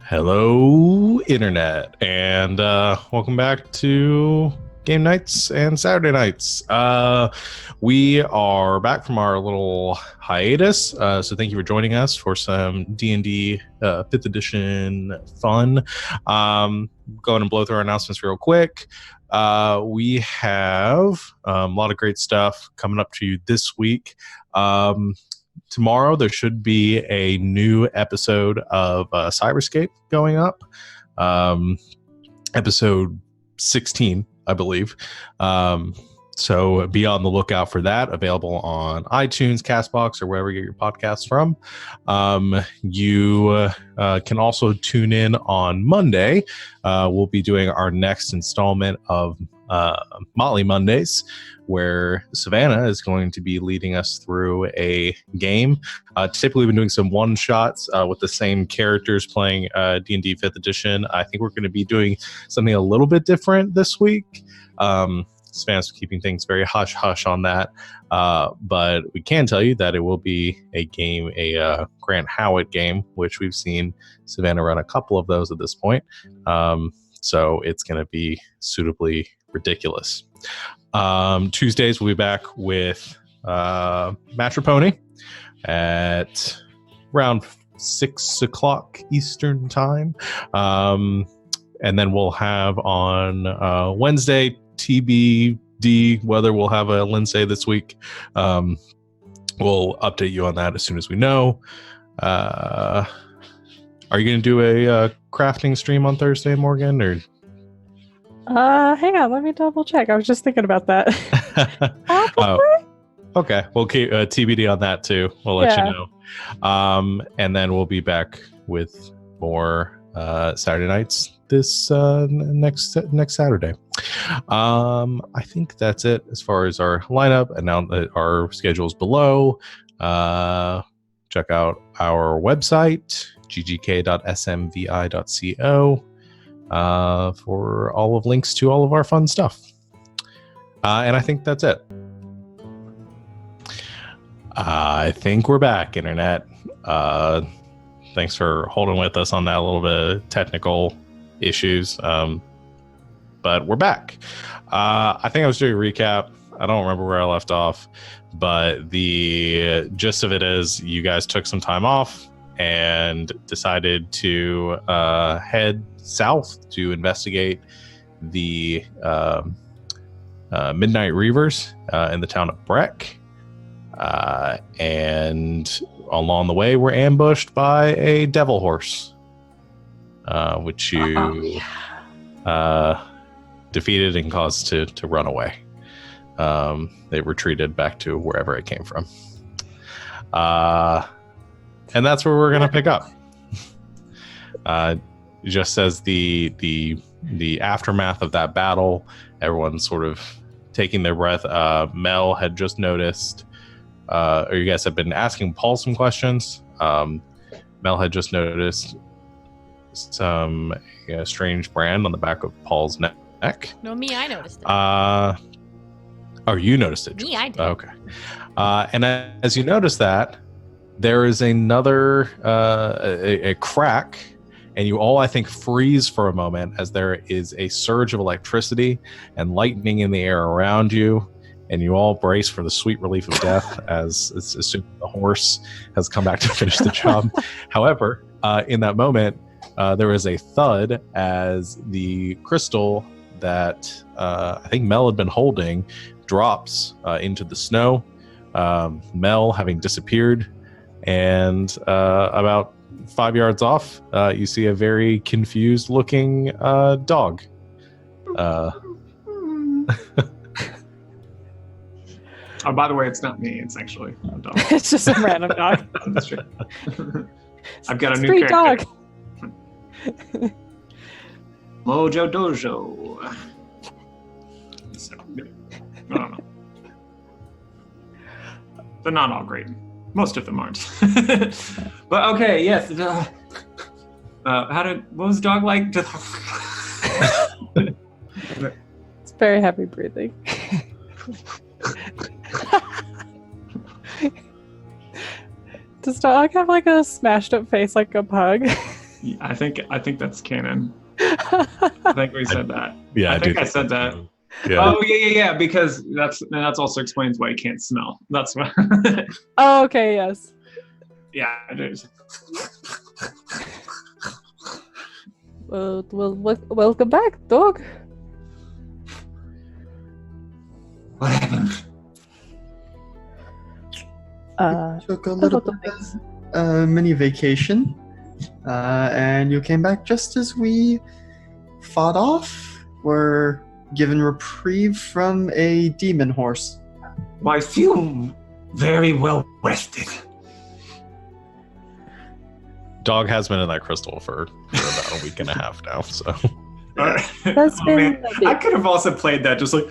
Hello, Internet, and welcome back to Game Nights and Saturday Nights. We are back from our little hiatus, so thank you for joining us for some D&D 5th edition fun. Go ahead and blow through our announcements real quick. We have a lot of great stuff coming up to you this week. Tomorrow there should be a new episode of Cyberscape going up, episode 16, I believe. So be on the lookout for that. Available on iTunes, Castbox, or wherever you get your podcasts from. You can also tune in on Monday. We'll be doing our next installment of Motley Mondays, where Savannah is going to be leading us through a game. Typically, we've been doing some one-shots with the same characters playing D&D 5th edition. I think we're going to be doing something a little bit different this week. Savannah's keeping things very hush-hush on that. But we can tell you that it will be a game, a Grant Howitt game, which we've seen Savannah run a couple of those at this point. So it's going to be suitably ridiculous. Tuesdays we'll be back with Matropony at around 6 o'clock Eastern time, and then we'll have on Wednesday TBD whether we'll have a Lindsay this week. We'll update you on that as soon as we know. Are you going to do a crafting stream on Thursday, Morgan, or? Hang on, let me double check. I was just thinking about that. Okay, we'll keep TBD on that too. We'll let you know. And then we'll be back with more Saturday nights this next Saturday. I think that's it as far as our lineup. And now that our schedule's below, check out our website, ggk.smvi.co. For all of links to all of our fun stuff. And I think that's it. I think we're back, Internet. Thanks for holding with us on that little bit of technical issues. But we're back. I think I was doing a recap. I don't remember where I left off, but the gist of it is you guys took some time off and decided to head south to investigate the Midnight Reavers in the town of Breck. And along the way, were ambushed by a devil horse, which you defeated and caused to run away. They retreated back to wherever it came from. And that's where we're going to pick up. Just as the aftermath of that battle, everyone's sort of taking their breath. Mel had just noticed, or you guys have been asking Paul some questions. Mel had just noticed some strange brand on the back of Paul's neck. No, me, I noticed it. Oh, you noticed it? Me, I did. Okay. And as you notice that, there is another a crack, and you all, I think, freeze for a moment as there is a surge of electricity and lightning in the air around you, and you all brace for the sweet relief of death as soon as the horse has come back to finish the job. However, in that moment, there is a thud as the crystal that I think Mel had been holding drops into the snow. Mel having disappeared, and about 5 yards off, you see a very confused looking dog. Oh, by the way, it's not me. It's actually a dog. It's just a random dog. That's true. I've got a new free character. dog. Mojo Dojo. So, I don't know. They're not all great. Most of them aren't. But okay, yes. What was the dog like? It's very heavy breathing. Does dog have like a smashed up face like a pug? I think that's canon. I think we said that. Yeah, I think I do said that. Yeah. Oh yeah. Because that's also explains why you can't smell. That's why. Oh, okay, yes. Yeah, it is. Well, welcome back, dog. What happened? Took a little couple bit things. of mini vacation, and you came back just as we fought off. Were given reprieve from a demon horse. Well, I feel very well rested. Dog has been in that crystal for about a week and a half now, so. That's Oh, been man. a bit- I could have also played that just like.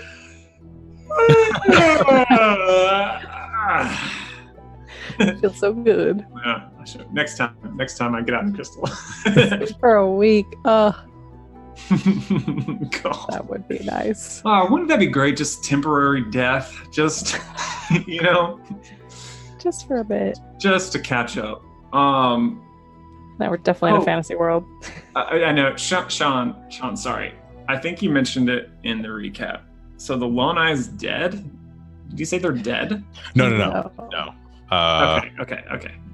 feels so good. Yeah, I should. Next time I get out of the crystal. For a week. God. That would be nice. Oh, wouldn't that be great? Just temporary death. Just, Just for a bit. just to catch up. Now we're definitely in Oh. a fantasy world. I know. Sean, sorry. I think you mentioned it in the recap. So the Lone Eye's dead? Did you say they're dead? No. Okay.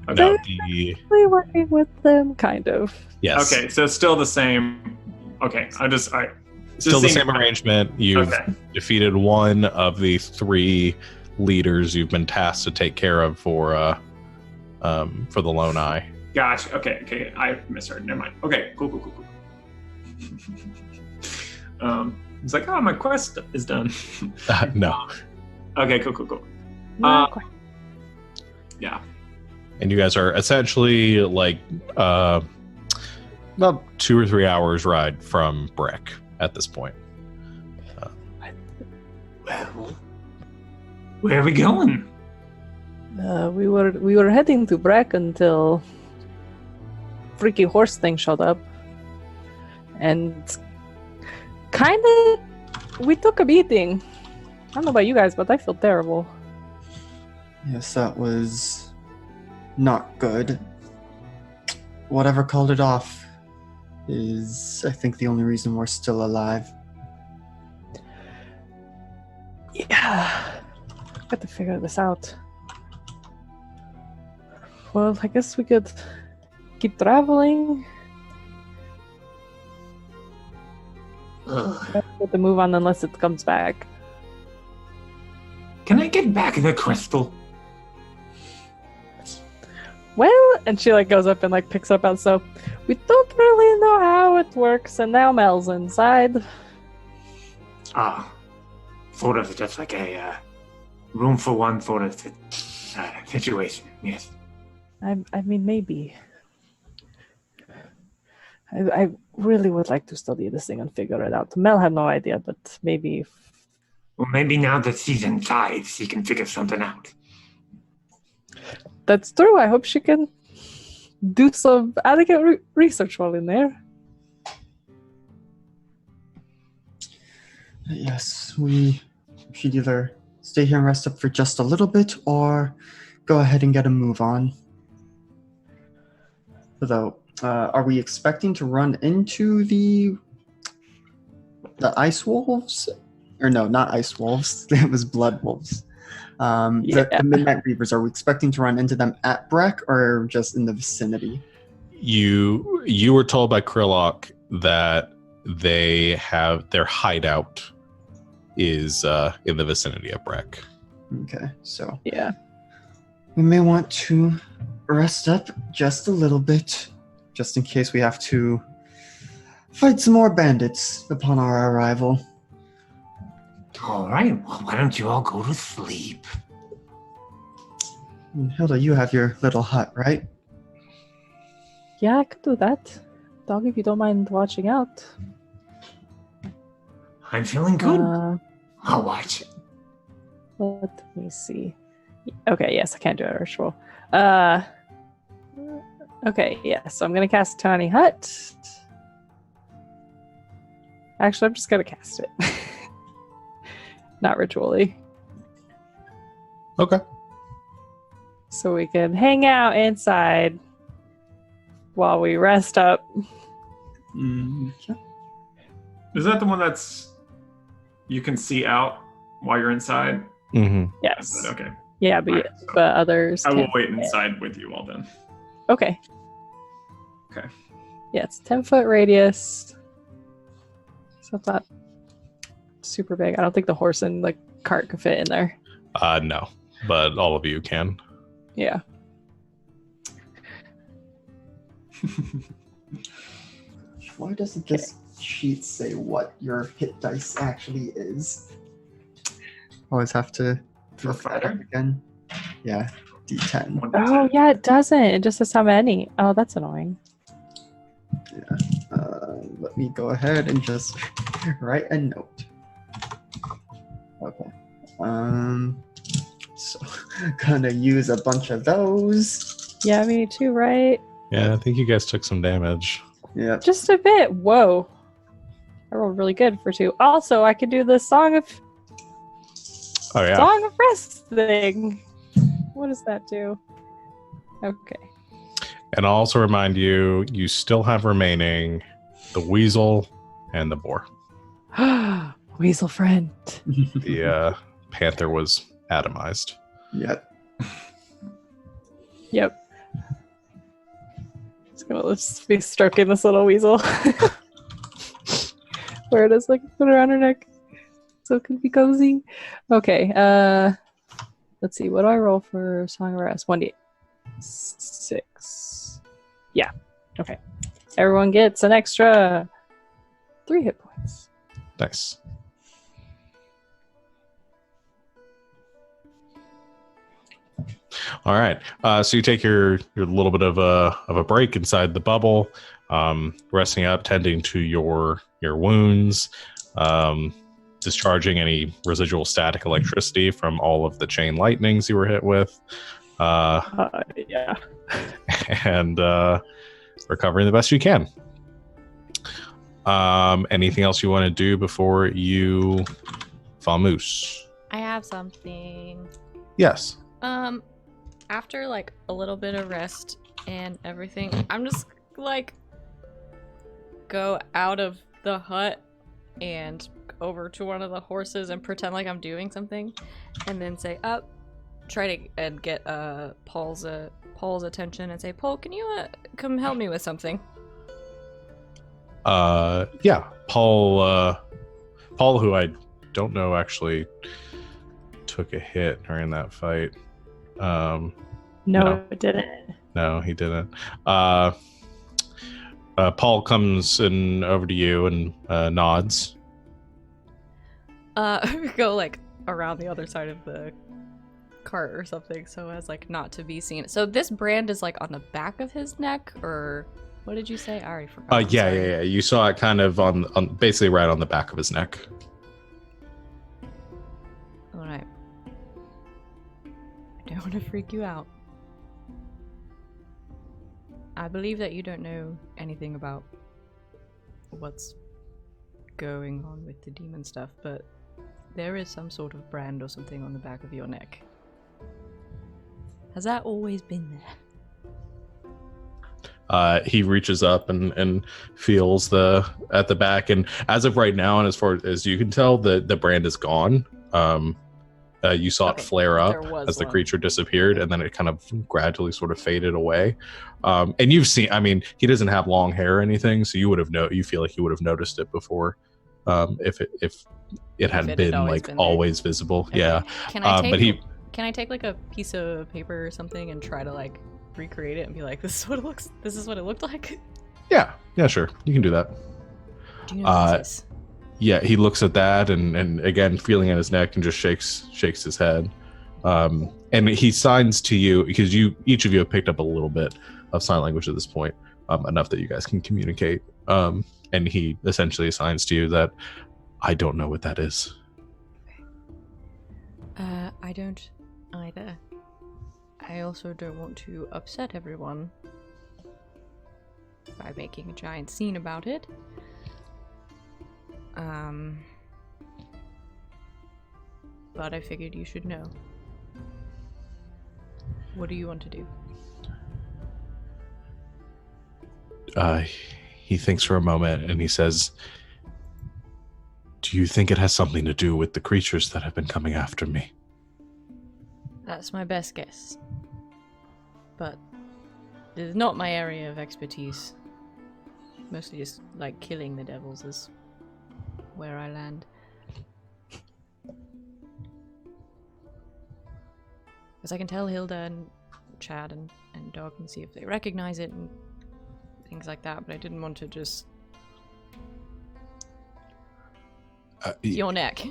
No, the We're working with them, kind of. yes. Okay, so still the same. Okay, Still the same arrangement. You've Okay. defeated one of the 3 leaders you've been tasked to take care of for the Lone Eye. Gosh. Okay. I misheard. Never mind. Okay. Cool. It's like, oh, my quest is done. No. Okay. Cool. Not quite. Yeah. And you guys are essentially like about 2 or 3 hours ride from Breck at this point. Well, where are we going? We were heading to Breck until freaky horse thing showed up, and kind of we took a beating. I don't know about you guys, but I feel terrible. Yes, that was not good. Whatever called it off is, I think, the only reason we're still alive. Yeah, got to figure this out. Well, I guess we could keep traveling. Ugh. Get the move on unless it comes back. Can I get back in the crystal? Well, and she like goes up and like picks up out. So we don't really know how it works, and now Mel's inside. Ah, sort of just like a room for one sort of situation. Yes. I mean, maybe. I really would like to study this thing and figure it out. Mel had no idea, but maybe. Well, maybe now that she's inside, she can figure something out. That's true. I hope she can do some adequate research while in there. Yes, we should either stay here and rest up for just a little bit or go ahead and get a move on. Though, are we expecting to run into the ice wolves? Or no, not ice wolves. It was blood wolves. The Midnight Reavers, are we expecting to run into them at Breck or just in the vicinity? You were told by Krillock that they have their hideout is in the vicinity of Breck. Okay, so Yeah. we may want to rest up just a little bit, just in case we have to fight some more bandits upon our arrival. All right. Well, why don't you all go to sleep? And Hilda, you have your little hut, right? Yeah, I could do that. Dog, if you don't mind watching out. I'm feeling good. Uh, I'll watch. let me see. Okay, yes, I can't do a ritual. Okay, yeah, so I'm gonna cast Tiny Hut. Actually, I'm just gonna cast it. Not ritually. Okay. So we can hang out inside. while we rest up. Okay. Is that the one that's you can see out while you're inside? Mm-hmm. Yes. Okay. Yeah, but, Alright, so but others. I will can't. wait inside with you all then. Okay. Okay. Yeah, it's 10-foot radius. So it's not super big. I don't think the horse and the cart could fit in there. No, but all of you can. Yeah. Why doesn't this sheet say what your hit dice actually is? Always have to For look that up fighter? again. Yeah, D10. Oh, yeah, it doesn't. It just says how many. Oh, that's annoying. Let me go ahead and just write a note. Okay. So gonna use a bunch of those. Yeah, me too, right? Yeah, I think you guys took some damage. Yep. Just a bit. Whoa. I rolled really good for 2. Also, I could do the Song of Rest thing. What does that do? Okay. And I'll also remind you, you still have remaining the weasel and the boar. Weasel friend. The panther was atomized. Yep. Yep. Let's be stroking this little weasel. Where it is, like, put it around her neck so it can be cozy. Okay, let's see. What do I roll for Song of Rest? 1d8. 6. Yeah. Okay. Everyone gets an extra 3 hit points. Nice. All right. So you take your little bit of a break inside the bubble, resting up, tending to your wounds, discharging any residual static electricity from all of the chain lightnings you were hit with. Yeah. And recovering the best you can. Anything else you want to do before you vamoose? I have something. Yes. After like a little bit of rest and everything, I'm just like go out of the hut and over to one of the horses and pretend like I'm doing something, and then say up, try to and get Paul's attention and say, Paul, can you come help me with something? Yeah. Paul, who I don't know actually took a hit during that fight. No, it didn't. No, he didn't. Paul comes in over to you and nods. Go like around the other side of the cart or something so as like not to be seen. So this brand is like on the back of his neck, or what did you say? I already forgot. I'm sorry. Yeah. You saw it kind of on basically right on the back of his neck. All right. I don't want to freak you out. I believe that you don't know anything about what's going on with the demon stuff, but there is some sort of brand or something on the back of your neck. Has that always been there? He reaches up and feels at the back, and as of right now, and as far as you can tell, the brand is gone. You saw it flare up as the creature disappeared, and then it kind of gradually sort of faded away. And you've seen, I mean, he doesn't have long hair or anything, so you feel like you would have noticed it before, if it had been like always visible. Okay. Yeah. Can I take like a piece of paper or something and try to like recreate it and be like, this is what it looked like? Yeah, sure. You can do that. Do you know what this is? Yeah, he looks at that and again, feeling at his neck, and just shakes his head. And he signs to you, because each of you have picked up a little bit of sign language at this point, enough that you guys can communicate. And he essentially assigns to you that I don't know what that is. I don't either. I also don't want to upset everyone by making a giant scene about it. But I figured you should know. What do you want to do? He thinks for a moment and he says, "Do you think it has something to do with the creatures that have been coming after me?" That's my best guess. But it's not my area of expertise. Mostly just like killing the devils is where I land. Because I can tell Hilda and Chad and Dog and see if they recognize it and things like that, but I didn't want to just... your neck.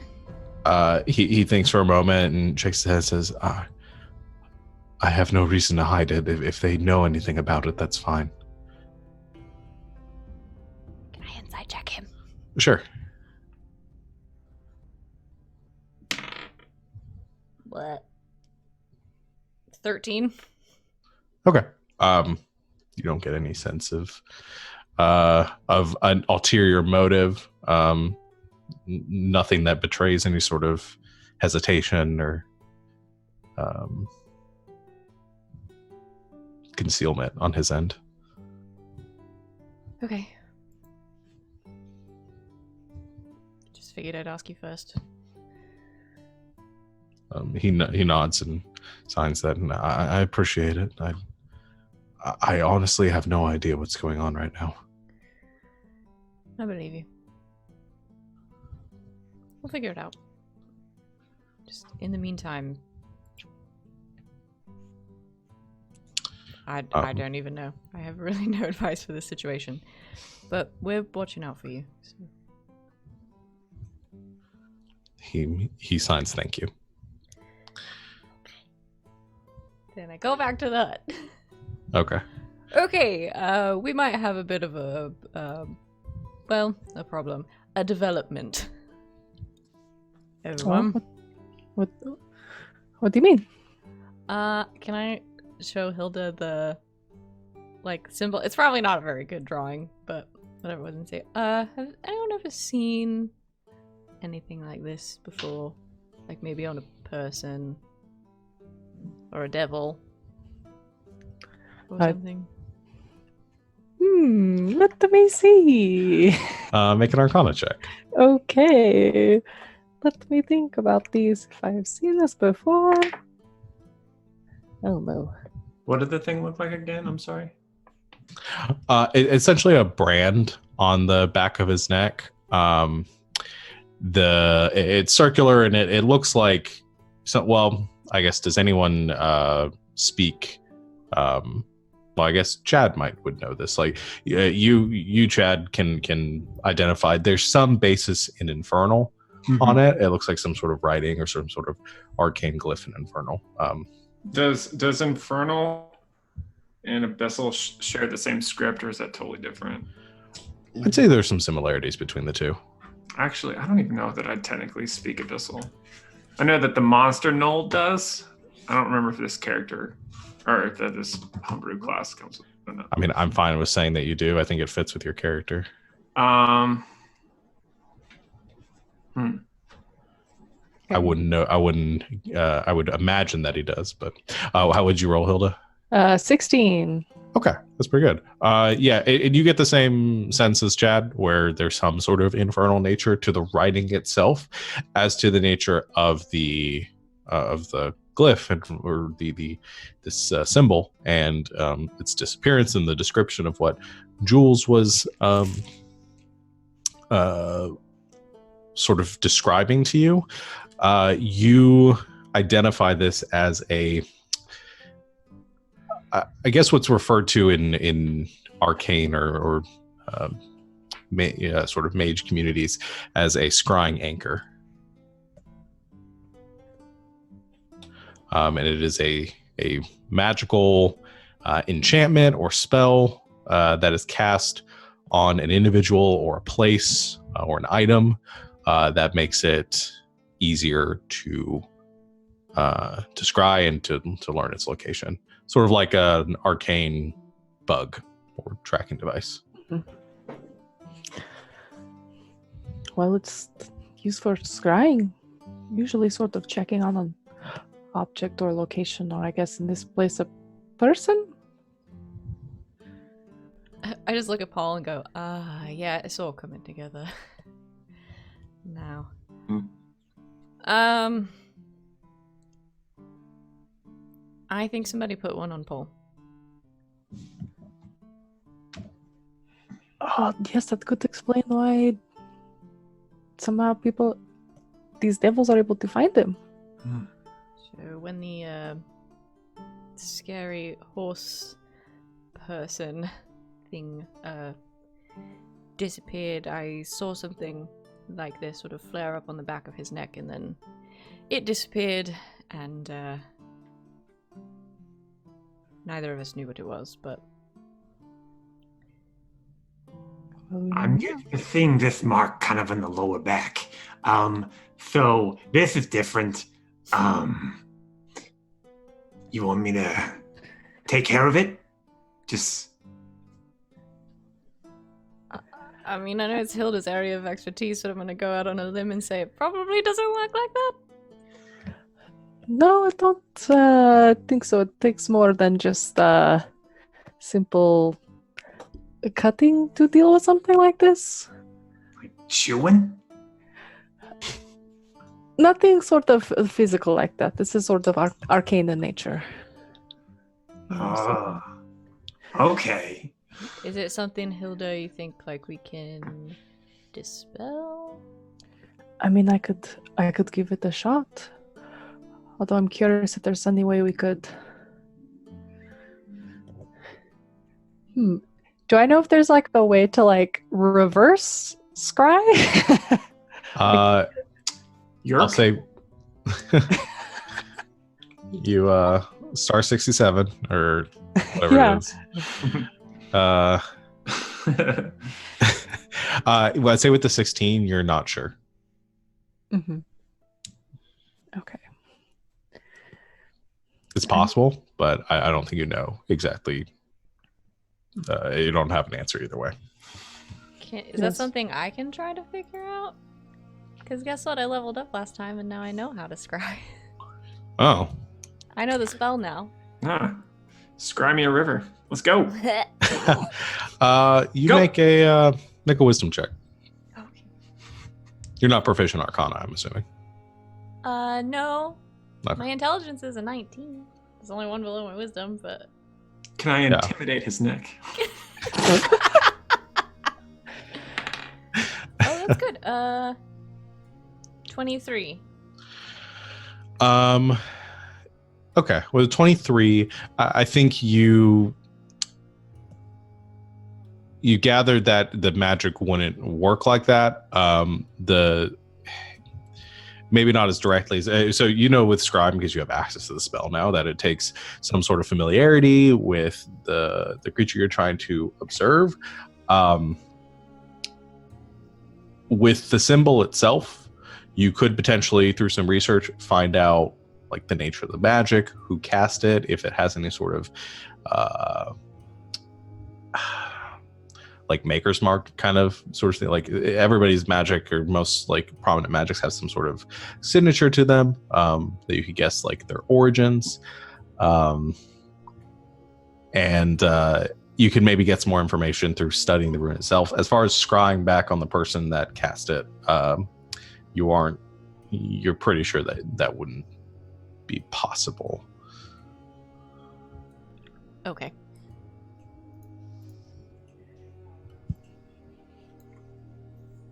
He thinks for a moment and shakes his head and says, I have no reason to hide it. If they know anything about it, that's fine. Can I inside check him? Sure. What? 13? Okay. You don't get any sense of an ulterior motive. Nothing that betrays any sort of hesitation or concealment on his end. Okay. Just figured I'd ask you first. He nods and signs that, and I appreciate it. I honestly have no idea what's going on right now. I believe you. We'll figure it out. Just in the meantime, I don't even know. I have really no advice for this situation. But we're watching out for you. So. He signs thank you. Then I go back to the hut. Okay. Okay, we might have a bit of a problem. A development. Everyone. What do you mean? Can I show Hilda the symbol? It's probably not a very good drawing, but whatever it was and say. Have anyone ever seen anything like this before? Like maybe on a person or a devil or something. Let me see. Make an Arcana check. Okay. Let me think about these. If I've seen this before. Oh no. What did the thing look like again? I'm sorry. Essentially a brand on the back of his neck. It's circular and it looks like I guess, does anyone speak? Well, I guess Chad would know this. Like you Chad can identify. There's some basis in Infernal on it. It looks like some sort of writing or some sort of arcane glyph in Infernal. Does Infernal and Abyssal share the same script, or is that totally different? I'd say there's some similarities between the two. Actually, I don't even know that I technically speak Abyssal. I know that the monster Null does. I don't remember if this character or if this homebrew class comes with it. I mean, I'm fine with saying that you do. I think it fits with your character. I wouldn't know. I would imagine that he does, but how would you roll, Hilda? 16. Okay, that's pretty good. Yeah, and you get the same sense as Chad, where there's some sort of infernal nature to the writing itself, as to the nature of the glyph or this symbol and its disappearance, and the description of what Jules was sort of describing to you. You identify this as I guess what's referred to in arcane or sort of mage communities as a scrying anchor. And it is a magical enchantment or spell that is cast on an individual or a place or an item that makes it easier to scry and to learn its location. Sort of like an arcane bug or tracking device. Well, it's used for scrying. Usually sort of checking on an object or location, or I guess in this place a person? I just look at Paul and go, yeah, it's all coming together. Now. I think somebody put one on Paul. Oh, yes, that could explain why somehow these devils are able to find him. So when the scary horse person thing disappeared, I saw something like this sort of flare up on the back of his neck, and then it disappeared, and neither of us knew what it was, but I'm used to seeing this mark kind of in the lower back. So this is different. You want me to take care of it? Just... I mean, I know it's Hilda's area of expertise, but I'm gonna go out on a limb and say it probably doesn't work like that. No, I don't think so. It takes more than just simple cutting to deal with something like this. like chewing? Nothing sort of physical like that. This is sort of arcane in nature. Okay. Is it something, Hilda, you think like we can dispel? I mean, I could give it a shot. Although I'm curious if there's any way we could. Do I know if there's like a way to like reverse scry? I'll say you star 67 or whatever it is. Well, I'd say with the 16, you're not sure. Mm-hmm. Okay. It's possible, but I don't think you know exactly. You don't have an answer either way. Is that something I can try to figure out? Because guess what? I leveled up last time and now I know how to scry. Oh. I know the spell now. Scry me a river. Let's go. You Go. make a wisdom check. Okay. You're not proficient Arcana, I'm assuming. No. Okay. My intelligence is a 19. There's only one below my wisdom, but... Can I intimidate his neck? Oh, that's good. 23. Okay. Well, 23, I think you gathered that the magic wouldn't work like that. Maybe not as directly as so with Scribe, because you have access to the spell now, that it takes some sort of familiarity with the creature you're trying to observe. With the symbol itself, you could potentially, through some research, find out like the nature of the magic, who cast it, if it has any sort of like maker's mark kind of sort of thing. Like everybody's magic, or most like prominent magics, have some sort of signature to them that you could guess like their origins, and you can maybe get some more information through studying the rune itself. As far as scrying back on the person that cast it, you're pretty sure that wouldn't be possible. Okay.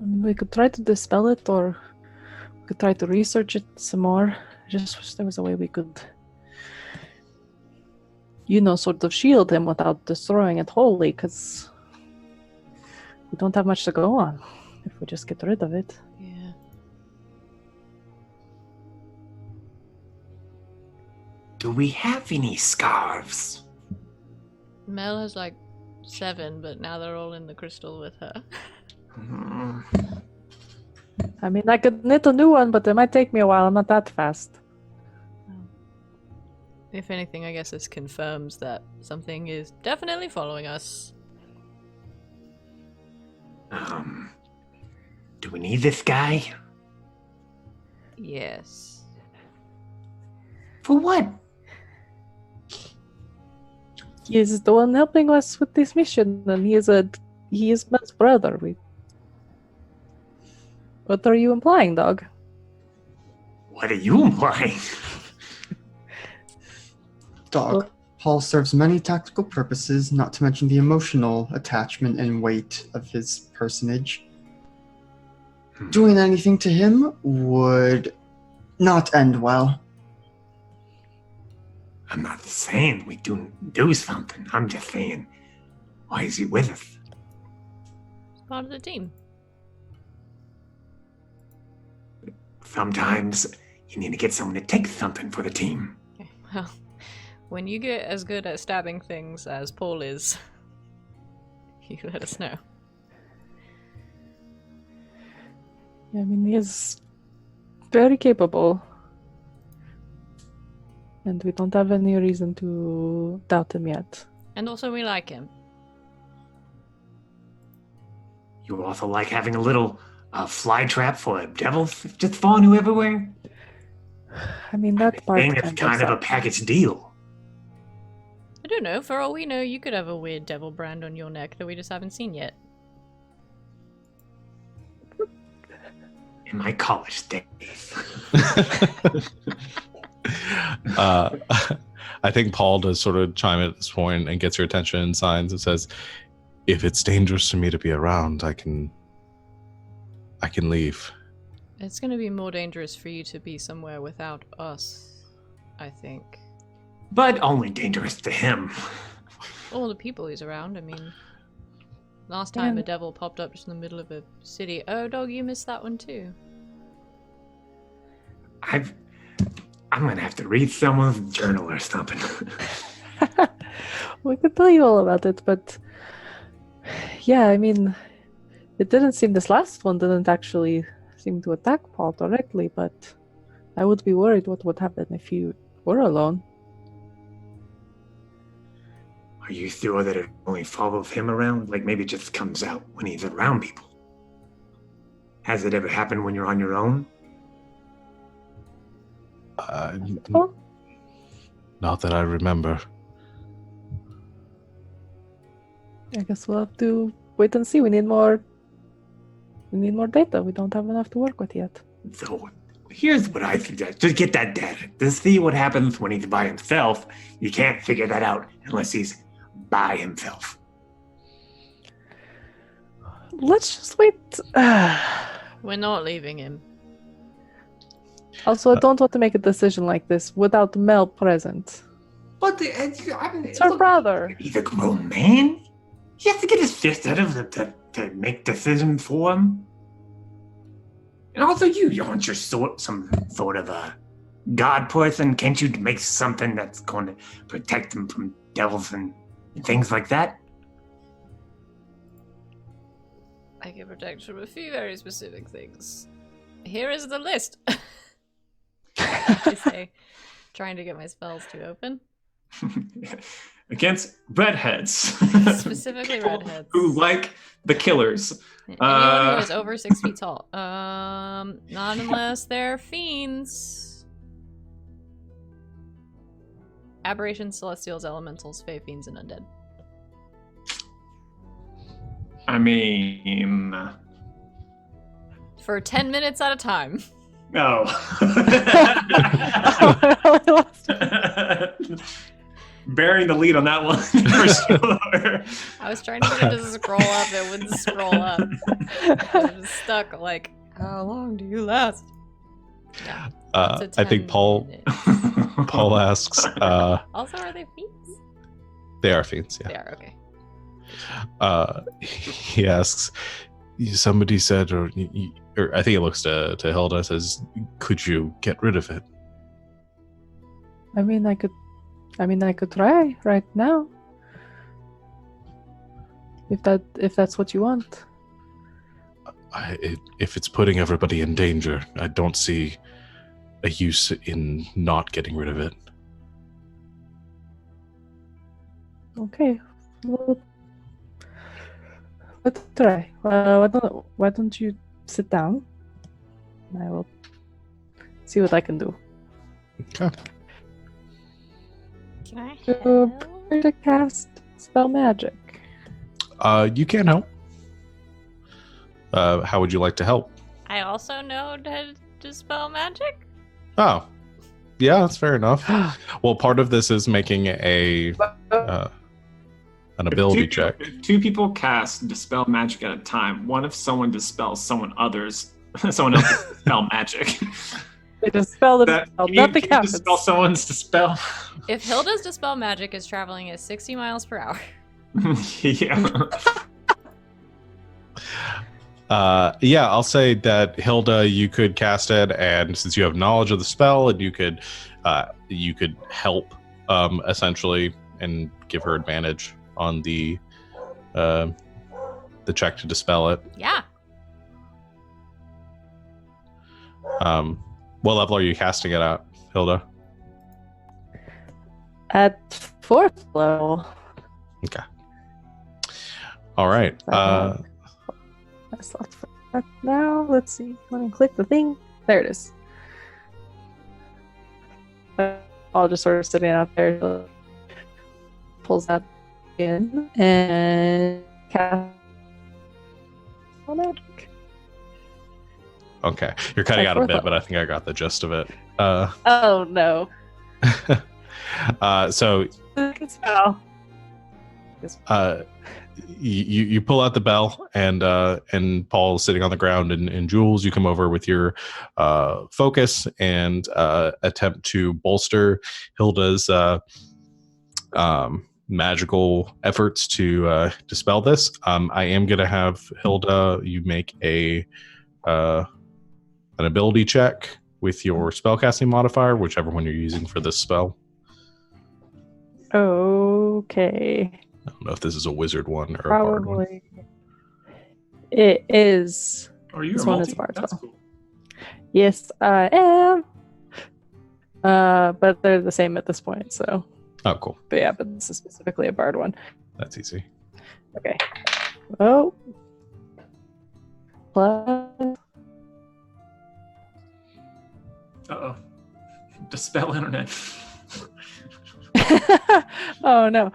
I mean, we could try to dispel it, or we could try to research it some more. I just wish there was a way we could, sort of shield him without destroying it wholly, because we don't have much to go on if we just get rid of it. Yeah. Do we have any scarves? Mel has like 7, but now they're all in the crystal with her. I mean, I could knit a new one, but it might take me a while. I'm not that fast. If anything, I guess this confirms that something is definitely following us. Do we need this guy? Yes. For what? He is the one helping us with this mission, and he is Mel's brother. What are you implying, dog? What are you implying? Dog. Well- Paul serves many tactical purposes, not to mention the emotional attachment and weight of his personage. Doing anything to him would not end well. I'm not saying we do something. I'm just saying, why is he with us? It's part of the team. Sometimes you need to get someone to take something for the team. Okay, well, when you get as good at stabbing things as Paul is, you let us know. Yeah, I mean, he is very capable. And we don't have any reason to doubt him yet. And also, we like him. You also like having a little fly trap for devils just following you everywhere? I mean, that part I think it's kind of a sucks. package deal. I don't know, for all we know, you could have a weird devil brand on your neck that we just haven't seen yet. In my college days. I think Paul does sort of chime in at this point and gets your attention and signs and says, "If it's dangerous for me to be around, I can leave." It's gonna be more dangerous for you to be somewhere without us, I think. But only dangerous to him. All the people he's around, I mean. Last time Yeah. a devil popped up just in the middle of a city. Oh, dog, you missed that one too. I'm gonna have to read someone's journal or something. We could tell you all about it, but yeah, I mean, it didn't seem this last one didn't actually seem to attack Paul directly, but I would be worried what would happen if you were alone. Are you sure that it only follows him around? Like maybe it just comes out when he's around people? Has it ever happened when you're on your own? Oh. Not that I remember. I guess we'll have to wait and see. We need more data. We don't have enough to work with yet. So here's what I suggest. Just get that data. To see what happens when he's by himself. You can't figure that out unless he's by himself. Let's just wait. We're not leaving him. Also, I don't want to make a decision like this without Mel present. But It's her brother. He's a grown man. He has to get his fist out of it to make decisions for him. And also, you aren't your some sort of a god person. Can't you make something that's going to protect him from devils and things like that? I can protect from a few very specific things. Here is the list. I say, trying to get my spells to open. Against redheads. Specifically People redheads. who like the killers. Anyone who is over 6 feet tall. Not unless they're fiends. Aberrations, celestials, elementals, fae, fiends, and undead. I mean... For 10 minutes at a time. No. Bearing the lead on that one, for sure. I was trying to get it to scroll up, it wouldn't scroll up. It was stuck like, how long do you last? Yeah. It's a I think 10 Paul minute. asks. Also, are they fiends? They are fiends. Yeah. They are, okay. He asks. Somebody said, or I think it looks to Hilda, says, "Could you get rid of it?" I mean, I could try right now. If that's what you want. If it's putting everybody in danger, I don't see a use in not getting rid of it. Okay. Well, let's try. Why don't you sit down? I will see what I can do. Okay. Can I Uh, help? to cast spell magic. You can help. How would you like to help? I also know how to dispel magic. Oh, yeah, that's fair enough. Well, part of this is making an ability check. If two people cast dispel magic at a time, what if someone dispels someone else's dispel magic? They dispel the That- spell. can you- Nothing can you happens. dispel someone's dispel. If Hilda's dispel magic is traveling at 60 miles per hour. Yeah. Yeah, I'll say that Hilda, you could cast it, and since you have knowledge of the spell, and you could help essentially and give her advantage on the check to dispel it. Yeah. What level are you casting it at, Hilda? At 4th level. Okay. All right. That's not for that now. Let's see. Let me click the thing. There it is. I'll just sort of sitting out there. Pulls that in and cast magic. Okay, you're cutting At out a fourth bit, level. but I think I got the gist of it. Oh no. So Good spell. you pull out the bell, and Paul's sitting on the ground, and Jules, you come over with your focus and attempt to bolster Hilda's magical efforts to dispel this. I am going to have Hilda, you make an ability check with your spellcasting modifier, whichever one you're using for this spell. Okay. I don't know if this is a wizard one or a bard one. Probably. It is. Oh, you're This a one multi? is bard That's spell. cool. Yes, I am. But they're the same at this point, so. Oh, cool. But yeah, but this is specifically a bard one. That's easy. Okay. Oh. Plus. Uh-oh. Dispel internet. Oh no.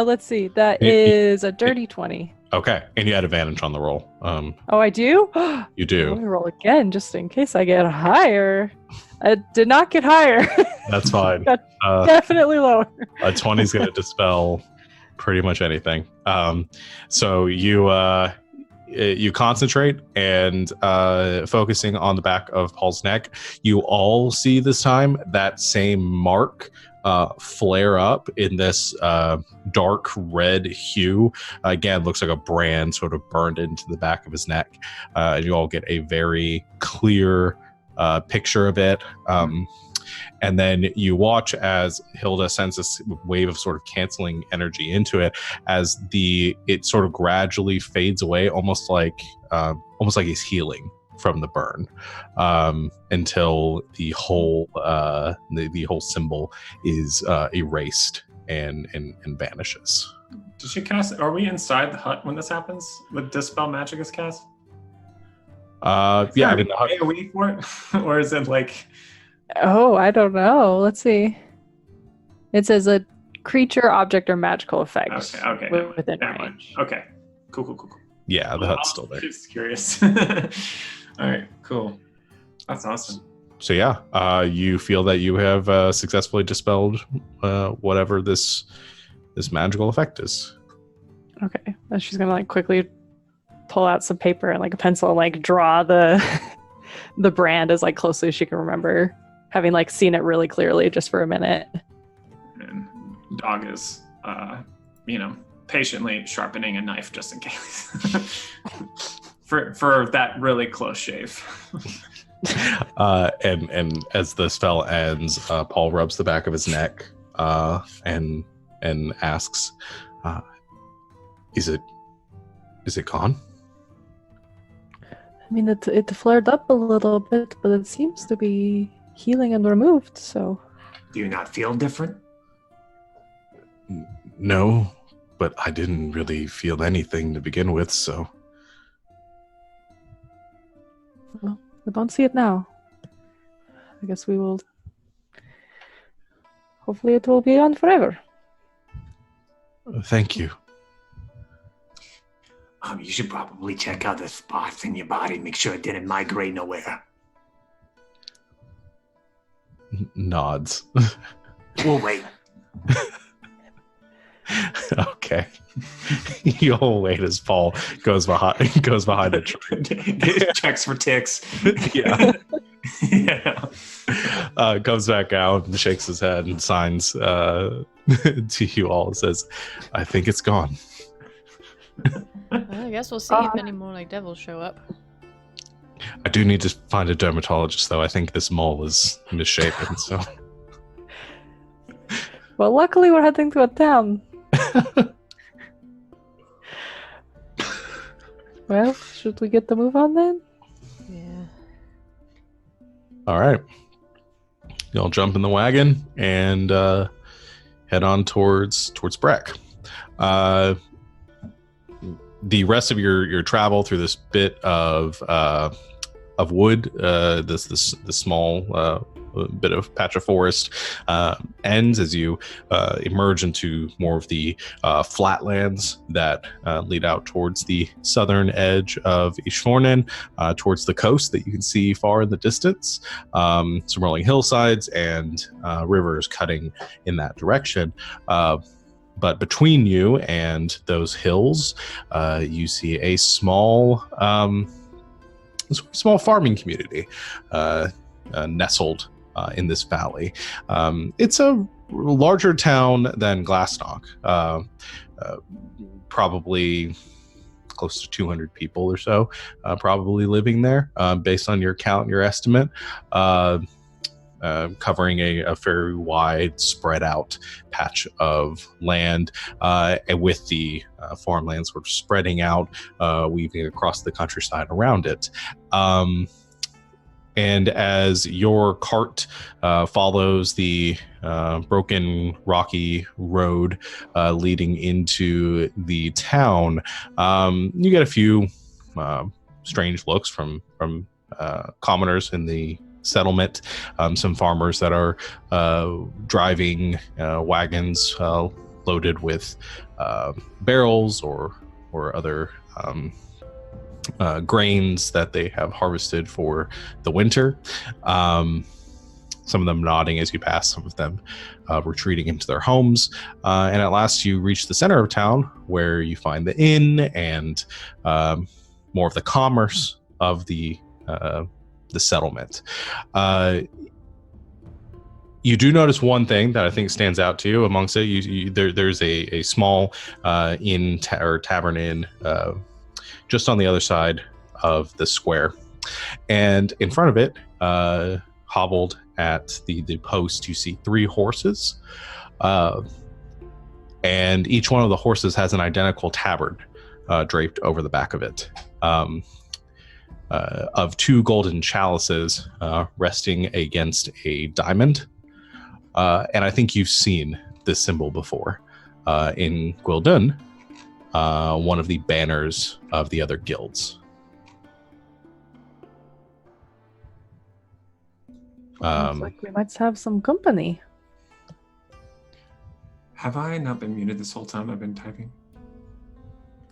Let's see. That is a dirty 20. Okay, and you had advantage on the roll. Oh, I do? You Let me do. roll again just in case I get higher. I did not get higher. That's fine. Got Uh, definitely lower. a 20 is going to dispel pretty much anything. So you concentrate and focusing on the back of Paul's neck. You all see this time that same mark flare up in this dark red hue. Again, looks like a brand sort of burned into the back of his neck. And you all get a very clear picture of it. And then you watch as Hilda sends this wave of sort of canceling energy into it as it sort of gradually fades away, almost like he's healing from the burn, until the whole symbol is erased and vanishes. Did she cast? Are we inside the hut when this happens? When dispel magic is cast? Yeah, I mean, the hut, AoE for it, or is it like? Oh, I don't know. Let's see. It says a creature, object, or magical effect Okay, never mind, within never mind. range. Okay, cool. yeah, the hut's still there. Just curious. All right, cool. That's awesome. So yeah, you feel that you have successfully dispelled whatever this magical effect is. Okay. Then she's gonna like quickly pull out some paper and like a pencil and like draw the the brand as like closely as she can remember, having like seen it really clearly just for a minute. And dog is, patiently sharpening a knife just in case for that really close shave. And as the spell ends, Paul rubs the back of his neck and asks, "Is it gone?" I mean, it flared up a little bit, but it seems to be healing and removed. So Do you not feel different? No, but I didn't really feel anything to begin with, so. well, we don't see it now. I guess we will. Hopefully, it will be on forever. Thank you. You should probably check out the spots in your body, make sure it didn't migrate nowhere. Nods. We'll wait. Okay. You'll wait as Paul goes behind the tree. Checks for ticks. Yeah. Yeah. Comes back out and shakes his head and signs to you all and says, I think it's gone. Well, I guess we'll see if any more like devils show up. I do need to find a dermatologist, though. I think this mole is misshapen, so... Well, luckily we're heading to a town. Well, should we get the move on then? Yeah. All right. Y'all jump in the wagon and head on towards Breck. The rest of your travel through this bit of wood, this small bit of patch of forest, ends as you emerge into more of the flatlands that lead out towards the southern edge of Ishfornen, towards the coast that you can see far in the distance. Some rolling hillsides and rivers cutting in that direction. But between you and those hills, you see a small farming community nestled in this valley. It's a larger town than Glassnock, probably close to 200 people or so, probably living there, based on your count, your estimate. Covering a very wide, spread out patch of land, and with the farmland sort of spreading out, weaving across the countryside around it. And as your cart follows the broken, rocky road leading into the town, you get a few strange looks from commoners in the settlement, some farmers that are driving wagons loaded with barrels or other grains that they have harvested for the winter. Some of them nodding as you pass, some of them retreating into their homes. And at last you reach the center of town where you find the inn and more of the commerce of the settlement. You do notice one thing that I think stands out to you amongst it. There's a small inn or tavern inn just on the other side of the square, and in front of it, hobbled at the post, you see 3 horses, and each one of the horses has an identical tabard draped over the back of it. Of 2 golden chalices resting against a diamond. And I think you've seen this symbol before in Gwildun, one of the banners of the other guilds. Looks like we might have some company. Have I not been muted this whole time I've been typing?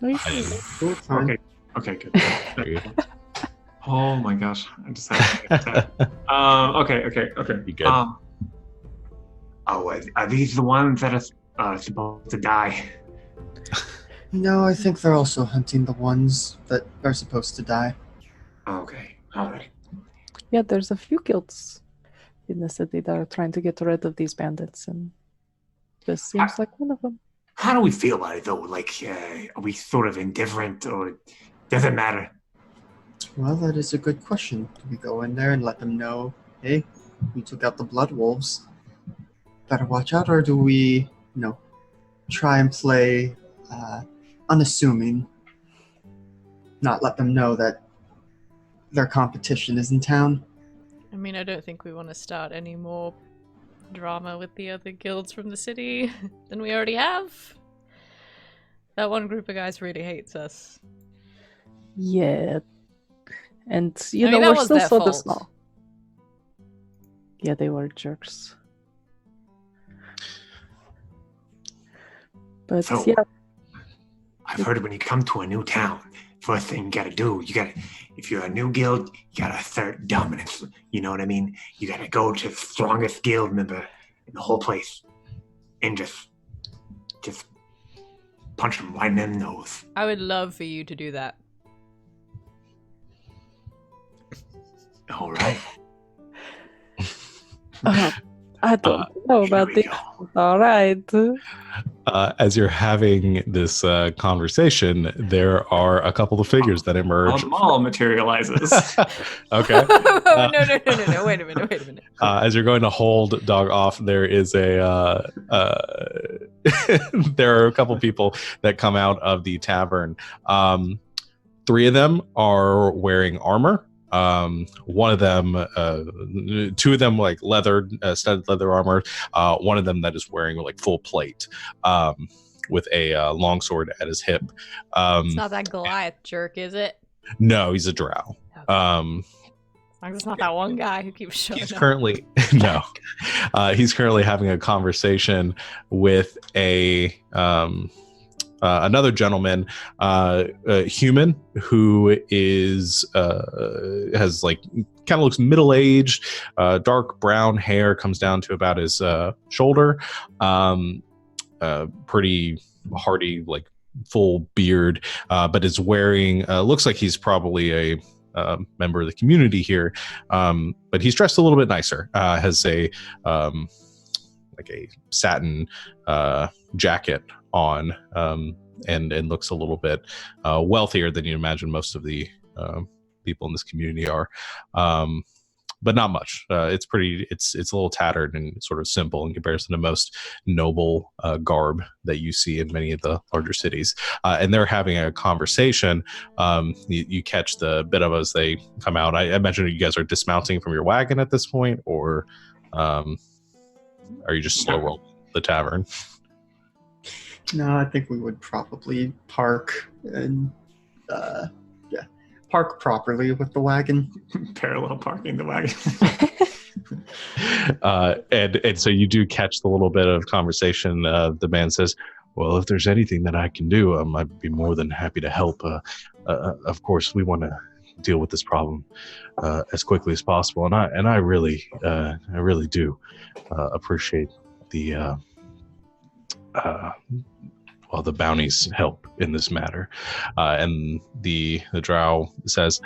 No, you I should. didn't. Okay. Okay, good. Oh my gosh. I just had to okay. You good? Are these the ones that are supposed to die? No, I think they're also hunting the ones that are supposed to die. Okay, all right. Yeah, there's a few guilds in the city that are trying to get rid of these bandits, and this seems like one of them. How do we feel about it, though? Like, are we sort of indifferent, or does it matter? Well, that is a good question. Do we go in there and let them know, hey, we took out the blood wolves, better watch out, or do we, try and play unassuming, not let them know that their competition is in town? I mean, I don't think we want to start any more drama with the other guilds from the city than we already have. That one group of guys really hates us. Yeah. And, I mean, that we're was still their so fault. small. Yeah, they were jerks. But So- yeah, I've heard when you come to a new town, first thing you gotta do, if you're a new guild, you gotta assert dominance. You know what I mean? You gotta go to the strongest guild member in the whole place and just punch them right in the nose. I would love for you to do that. All right. I don't know about Here we this. go. All right. As you're having this conversation, there are a couple of figures that emerge. Maul materializes. Okay. No. Wait a minute. As you're going to hold Dog off, there is a there are a couple people that come out of the tavern. 3 of them are wearing armor. One of them, 2 of them like studded leather armor. One of them that is wearing like full plate, with a longsword at his hip. It's not that Goliath jerk, is it? No, he's a drow. Okay. As long as it's not that one guy who keeps showing He's up. currently he's currently having a conversation with a another gentleman, human, who is has like kind of looks middle-aged, dark brown hair comes down to about his shoulder, pretty hardy, like full beard, but is wearing looks like he's probably a member of the community here, but he's dressed a little bit nicer. Has a like a satin jacket on, and looks a little bit wealthier than you imagine most of the people in this community are, but not much. It's a little tattered and sort of simple in comparison to most noble garb that you see in many of the larger cities. And they're having a conversation. You catch the bit of as they come out. I imagine you guys are dismounting from your wagon at this point, or are you just slow rolling the tavern? No, I think we would probably park and park properly with the wagon. Parallel parking the wagon. And so you do catch the little bit of conversation. The man says, "Well, if there's anything that I can do, I'd be more than happy to help. Of course, we want to deal with this problem as quickly as possible, and I really do appreciate the the bounty's help in this matter." And the drow says,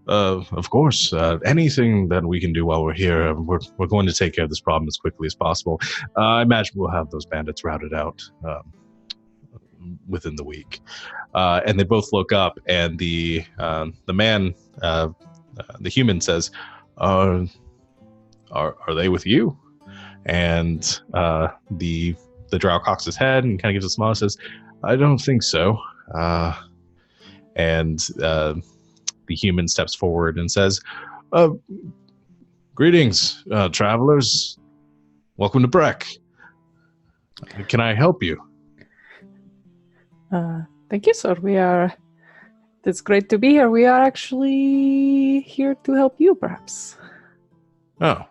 "Of course, anything that we can do while we're here, we're going to take care of this problem as quickly as possible. I imagine we'll have those bandits routed out within the week." And they both look up, and the man, the human, says, "Are they with you?" And the drow cocks his head and kind of gives a smile and says, "I don't think so." And the human steps forward and says, "Greetings, travelers. Welcome to Breck. Can I help you?" Thank you, sir. It's great to be here. We are actually here to help you, perhaps. "Oh,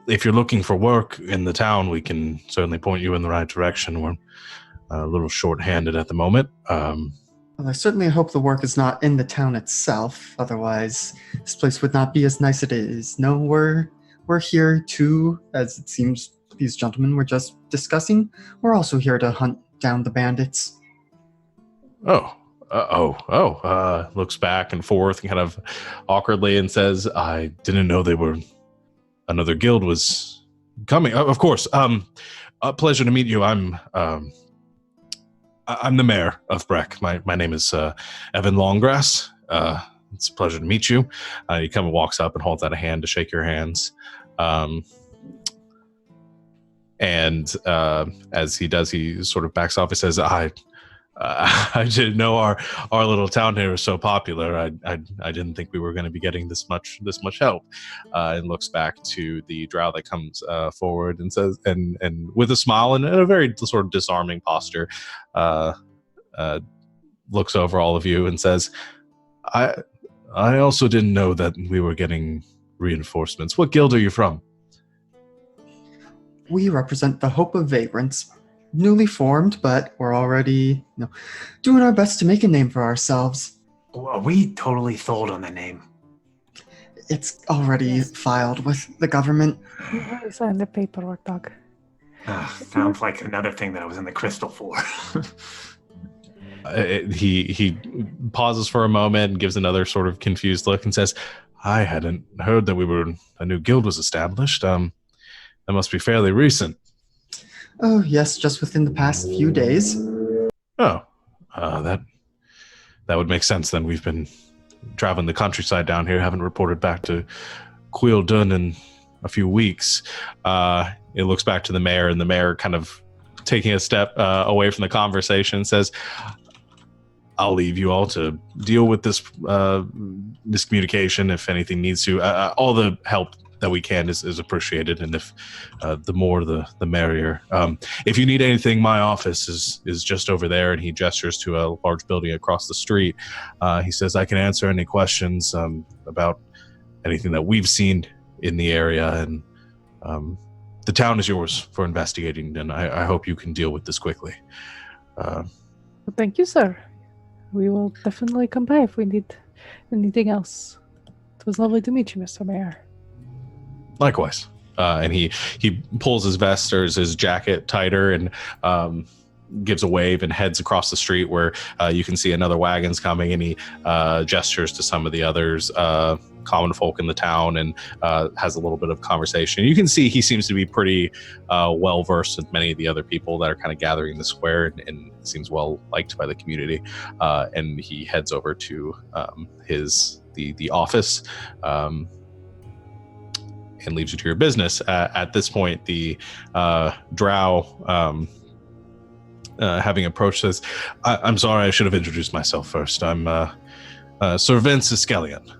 if you're looking for work in the town, we can certainly point you in the right direction. We're a little short-handed at the moment." Well, I certainly hope the work is not in the town itself. Otherwise, this place would not be as nice as it is. No, we're here to, as it seems these gentlemen were just discussing, we're also here to hunt down the bandits. Looks back and forth kind of awkwardly and says, "I didn't know another guild was coming. Of course. A pleasure to meet you. I'm the mayor of Breck. My name is Evan Longgrass. It's a pleasure to meet you." He kind of walks up and holds out a hand to shake your hands. And as he does, he sort of backs off. He says, I didn't know our little town here was so popular. I didn't think we were going to be getting this much help." And looks back to the drow that comes forward and says, and with a smile and a very sort of disarming posture, looks over all of you and says, I also didn't know that we were getting reinforcements. What guild are you from?" We represent the Hope of Vagrants. newly formed, but we're already doing our best to make a name for ourselves. Well, we totally sold on the name. It's already filed with the government. You already signed the paperwork, dog. Sounds like another thing that I was in the crystal for. He pauses for a moment and gives another sort of confused look and says, I hadn't heard that a new guild was established. That must be fairly recent. Oh, yes, just within the past few days. Oh, that would make sense then. We've been traveling the countryside down here, haven't reported back to Quildun in a few weeks. It looks back to the mayor, and the mayor kind of taking a step away from the conversation says, I'll leave you all to deal with this miscommunication if anything needs to. All the help that we can is appreciated, and if the more the merrier. If you need anything, my office is just over there, and he gestures to a large building across the street. He says, I can answer any questions about anything that we've seen in the area, and the town is yours for investigating, and I hope you can deal with this quickly. Thank you, sir. We will definitely come by if we need anything else. It was lovely to meet you, Mr. Mayor. Likewise. And he pulls his vest or his jacket tighter and gives a wave and heads across the street where you can see another wagon's coming, and he gestures to some of the others, common folk in the town, and has a little bit of conversation. You can see he seems to be pretty well versed with many of the other people that are kind of gathering in the square, and seems well liked by the community. And he heads over to the office. And leaves you to your business. At this point, the drow, having approached this, I'm sorry, I should have introduced myself first. I'm Sir Vince Iskelion.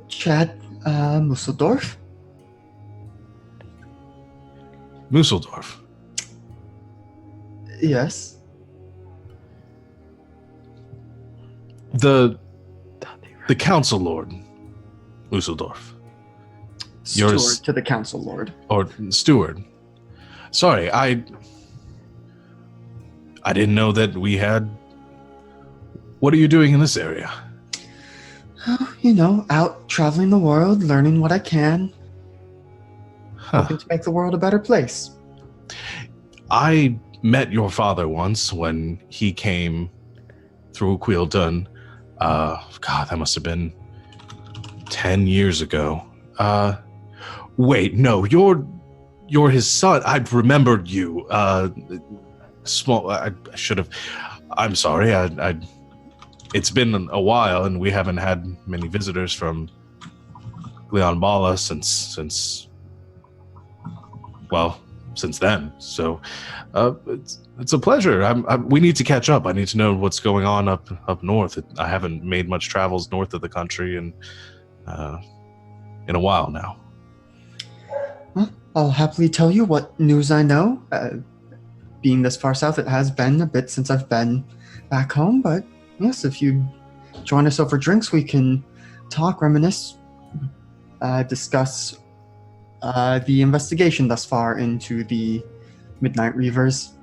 Chad Musseldorf? Musseldorf. Yes. The council lord, Musseldorf. Steward to the council lord. Or steward. Sorry, I didn't know that we had... What are you doing in this area? Oh, out traveling the world, learning what I can. Hoping to make the world a better place. I met your father once when he came through Quildun. God, that must have been 10 years ago. Wait, no, you're his son. I remembered you. Small. I should have. I'm sorry. It's been a while, and we haven't had many visitors from Leon Bala since then. So it's a pleasure. We need to catch up. I need to know what's going on up north. I haven't made much travels north of the country in a while now. Well, I'll happily tell you what news I know. Being this far south, it has been a bit since I've been back home, but yes, if you join us over drinks, we can talk, reminisce, discuss the investigation thus far into the Midnight Reavers.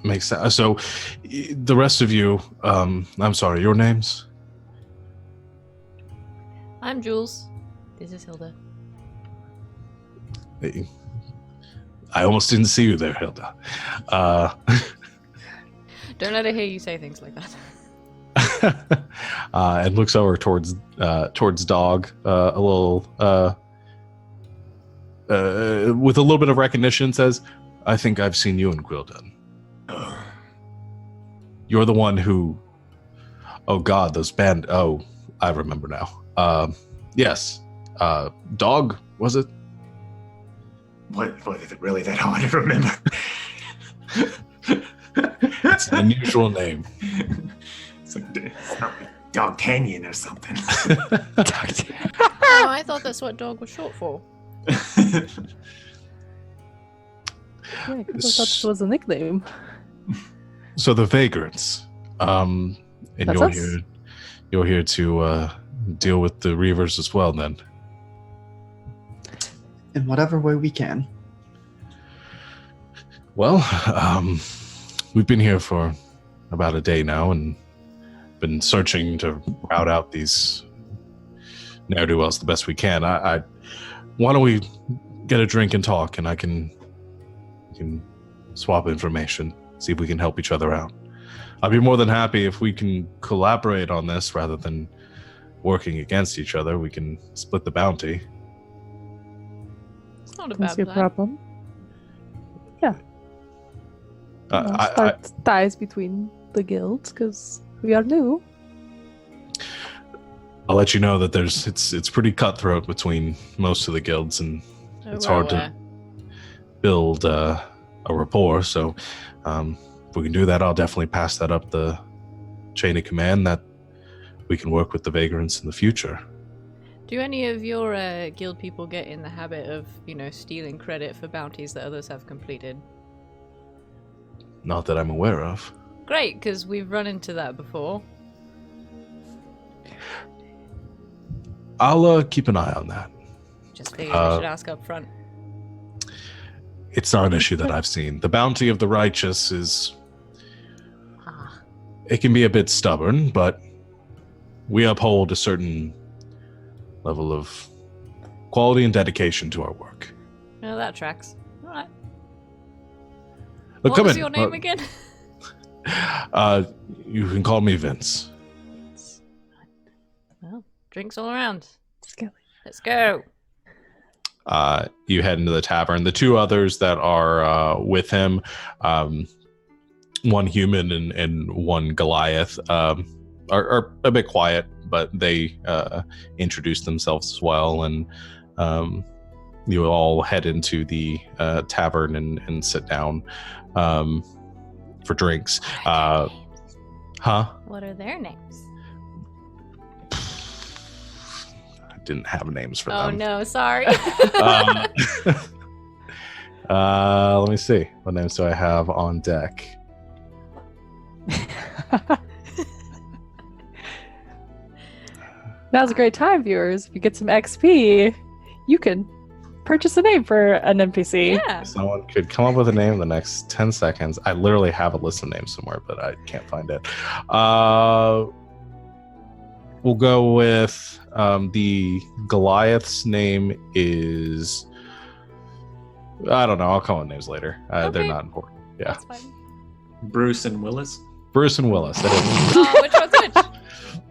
Makes sense. So, the rest of you, I'm sorry, your names? I'm Jules. This is Hilda. I almost didn't see you there, Hilda. Don't let it hear you say things like that. And looks over towards Dog, a little with a little bit of recognition, says, "I think I've seen you in Quildun. You're the one who... Oh God, those band... Oh, I remember now. Yes. Dog, was it? What is it really that hard to remember? It's an unusual name. It's not like Dogtanian or something. Oh, I thought that's what dog was short for. Yeah, because I thought it was a nickname. So the Vagrants, and That's you're us. here. You're here to deal with the Reavers as well, then. in whatever way we can. Well, we've been here for about a day now and been searching to route out these ne'er-do-wells the best we can. Why don't we get a drink and talk, and we can swap information, see if we can help each other out. I'd be more than happy if we can collaborate on this rather than working against each other. We can split the bounty. It's not a Don't bad see a plan. problem. Yeah. I, Start ties between the guilds because we are new. I'll let you know that it's pretty cutthroat between most of the guilds, and it's hard to build a rapport. So if we can do that, I'll definitely pass that up the chain of command that we can work with the vagrants in the future. Do any of your guild people get in the habit of, stealing credit for bounties that others have completed? Not that I'm aware of. Great, because we've run into that before. I'll keep an eye on that. Just figured I should ask up front. It's not an issue that I've seen. The bounty of the righteous it can be a bit stubborn, but we uphold a certain level of quality and dedication to our work. No, that tracks. All right. Look, What come was in. your name again? You can call me Vince. Well, drinks all around. Skelly. Let's go. You head into the tavern. The two others that are with him, one human and one Goliath, are a bit quiet, but they introduce themselves as well, and you all head into the tavern and sit down for drinks. Huh? What are their names? I didn't have names for Oh them. no, sorry. Let me see. What names do I have on deck? Now's a great time, viewers. If you get some XP, you can purchase a name for an NPC. Yeah. Someone could come up with a name in the next 10 seconds. I literally have a list of names somewhere, but I can't find it. We'll go with the Goliath's name is... I don't know. I'll call it names later. They're Okay. not important. Yeah. That's fine. Bruce and Willis. Bruce and Willis. That is. Oh, which one's which?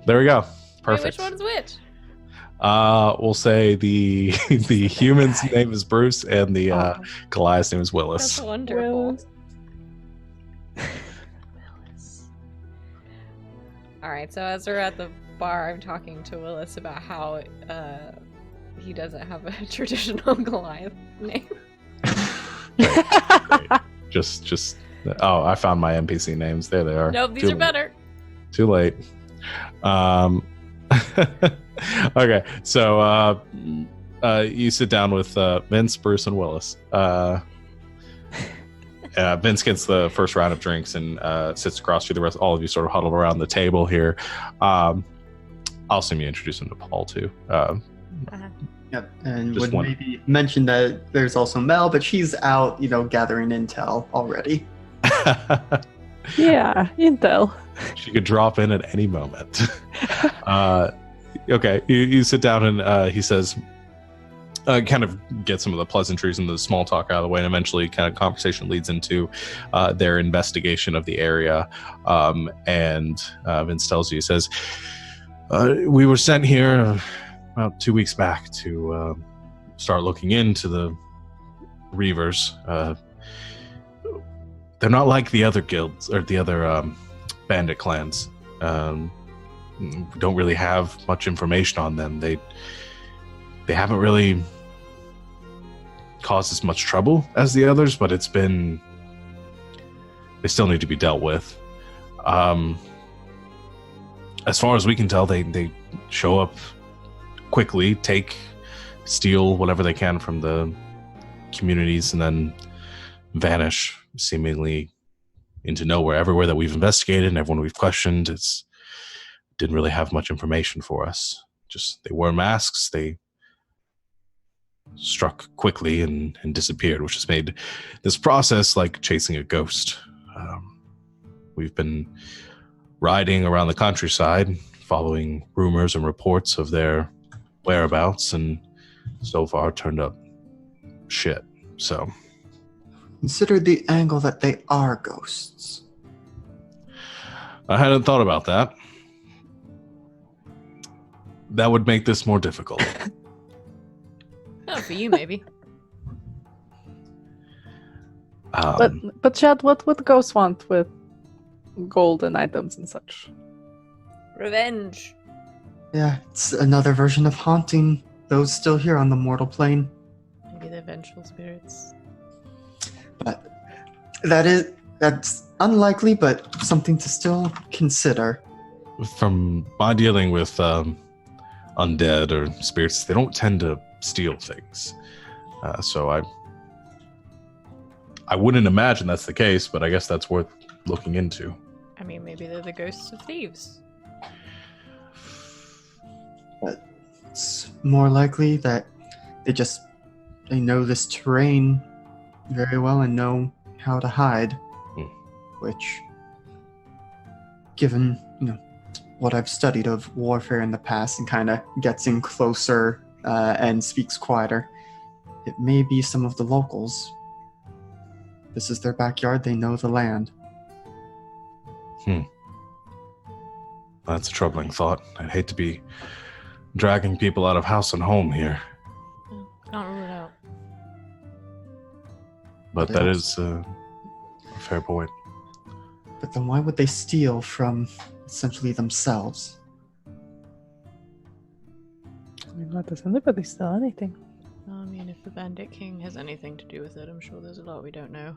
There we go. Wait, Perfect. which one's which? We'll say the human's name is Bruce and the Oh. Goliath's name is That's Willis. wonderful. All right, so as we're at the bar, I'm talking to Willis about how he doesn't have a traditional Goliath name. Just I found my NPC names. There they are. Nope, these Too are late. better. Too late. Okay, so you sit down with Vince, Bruce, and Willis. Vince gets the first round of drinks and sits across you. The rest, all of you, sort of huddled around the table here. I'll assume you introduce him to Paul too. Yep, and Just would one. maybe mention that there's also Mel, but she's out, gathering intel already. Yeah, intel. She could drop in at any moment. Okay, you sit down and he says, kind of get some of the pleasantries and the small talk out of the way, and eventually kind of conversation leads into their investigation of the area. And Vince tells you, he says, we were sent here about 2 weeks back to start looking into the Reavers. They're not like the other guilds or the other bandit clans. We don't really have much information on them. They haven't really caused as much trouble as the others, but they still need to be dealt with. As far as we can tell, they show up quickly, steal whatever they can from the communities, and then vanish seemingly into nowhere. Everywhere that we've investigated and everyone we've questioned, didn't really have much information for us. Just they wear masks, they struck quickly and disappeared, which has made this process like chasing a ghost. We've been riding around the countryside, following rumors and reports of their whereabouts, and so far turned up shit. So Consider the angle that they are ghosts. I hadn't thought about that. That would make this more difficult. Oh, for you, maybe. But Chad, what would ghosts want with golden items and such? Revenge. Yeah, it's another version of haunting those still here on the mortal plane. Maybe they're vengeful spirits. But that's unlikely, but something to still consider. From my dealing with undead or spirits, they don't tend to steal things. So I wouldn't imagine that's the case, but I guess that's worth looking into. I mean, maybe they're the ghosts of thieves. But it's more likely that they know this terrain very well and know how to hide. Which, given, what I've studied of warfare in the past and kind of gets in closer and speaks quieter, it may be some of the locals. This is their backyard, they know the land. That's a troubling thought. I'd hate to be dragging people out of house and home here. Can't rule it out. But that is a fair point. But then why would they steal from essentially themselves? I mean, why does anybody steal anything? I mean, if the Bandit King has anything to do with it, I'm sure there's a lot we don't know.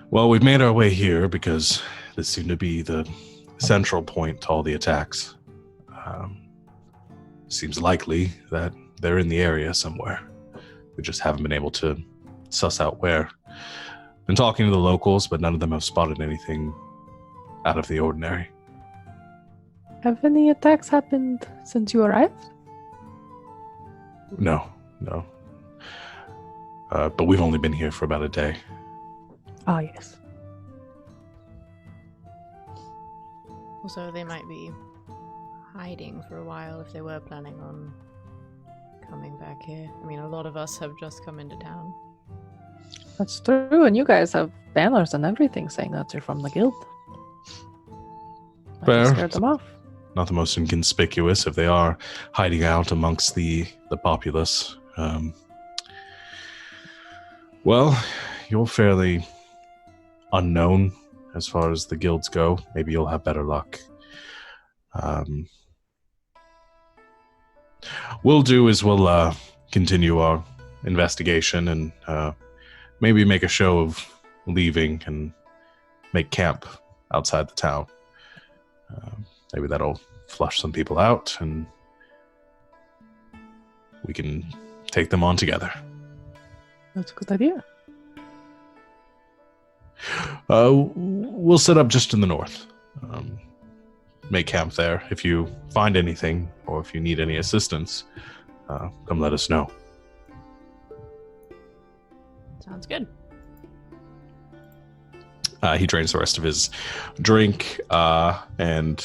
Well, we've made our way here because this seemed to be the central point to all the attacks. Seems likely that they're in the area somewhere. We just haven't been able to suss out where. Been talking to the locals, but none of them have spotted anything out of the ordinary. Have any attacks happened since you arrived? No. But we've only been here for about a day. Ah, yes. Also, they might be hiding for a while if they were planning on coming back here. I mean, a lot of us have just come into town. That's true, and you guys have banners and everything saying that you're from the guild. Might Fair. have scared them off. Not the most inconspicuous if they are hiding out amongst the populace. Well, you're fairly unknown as far as the guilds go. Maybe you'll have better luck. We'll continue our investigation and maybe make a show of leaving and make camp outside the town. Maybe that'll flush some people out and we can take them on together. That's a good idea. We'll set up just in the north. Make camp there. If you find anything or if you need any assistance, come let us know. Sounds good. He drains the rest of his drink and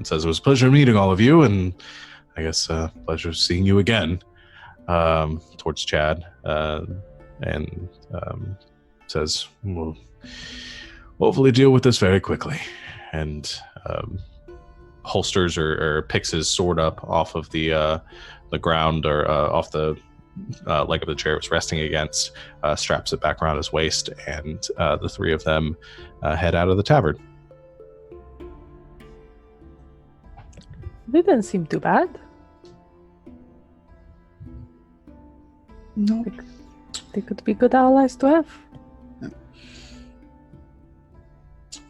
says it was a pleasure meeting all of you, and I guess pleasure seeing you again, towards Chad, and says we'll hopefully deal with this very quickly, and holsters or picks his sword up off of the ground or off the leg of the chair it was resting against, straps it back around his waist, and the three of them head out of the tavern. They didn't seem too bad. No. They could be good allies to have.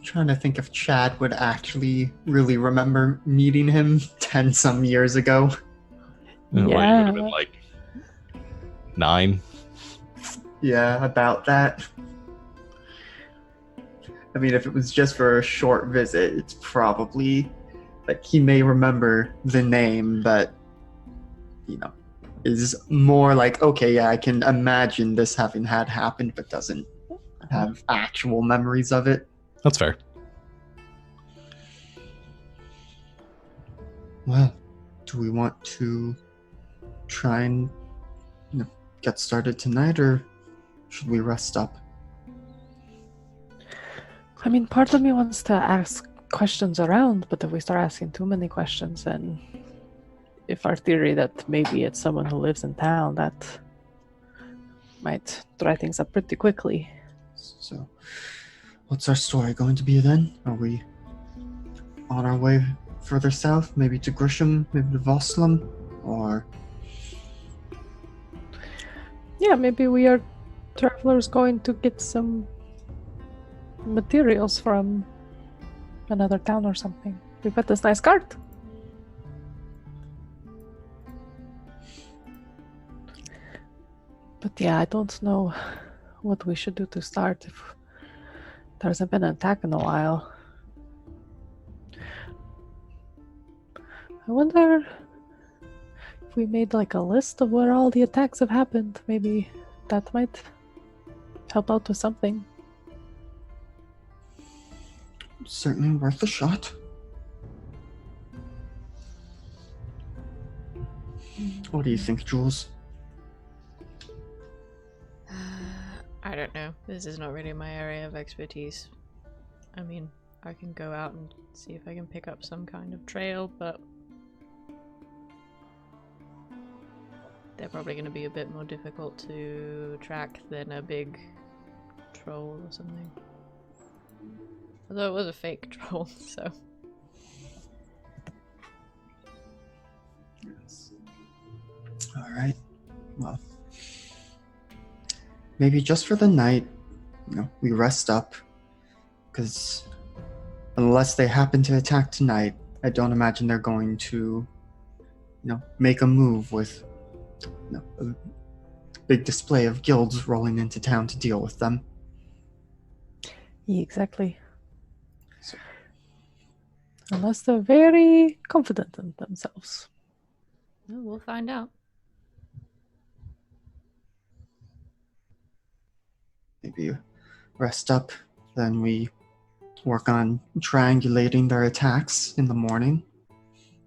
Trying to think if Chad would actually really remember meeting him 10-some years ago. What, he would have been like 9? Yeah, about that. I mean, if it was just for a short visit, it's probably like he may remember the name, but is more like, okay, yeah, I can imagine this having happened, but doesn't have actual memories of it. That's fair. Well, do we want to try and get started tonight, or should we rest up? I mean, part of me wants to ask questions around, but if we start asking too many questions, then if our theory that maybe it's someone who lives in town, that might dry things up pretty quickly. So, what's our story going to be then? Are we on our way further south, maybe to Grisham, maybe to Voslum, or... Yeah, maybe we are travelers going to get some materials from another town or something. We've got this nice cart. But yeah, I don't know what we should do to start if there hasn't been an attack in a while. I wonder if we made like a list of where all the attacks have happened. Maybe that might help out with something. Certainly worth a shot. What do you think, Jules? I don't know. This is not really my area of expertise. I mean, I can go out and see if I can pick up some kind of trail, but they're probably going to be a bit more difficult to track than a big troll or something. Although it was a fake troll, so... Alright. Well, maybe just for the night, we rest up. Because unless they happen to attack tonight, I don't imagine they're going to, make a move with a big display of guilds rolling into town to deal with them. Yeah, exactly. Unless they're very confident in themselves. Well, we'll find out. Maybe rest up, then we work on triangulating their attacks in the morning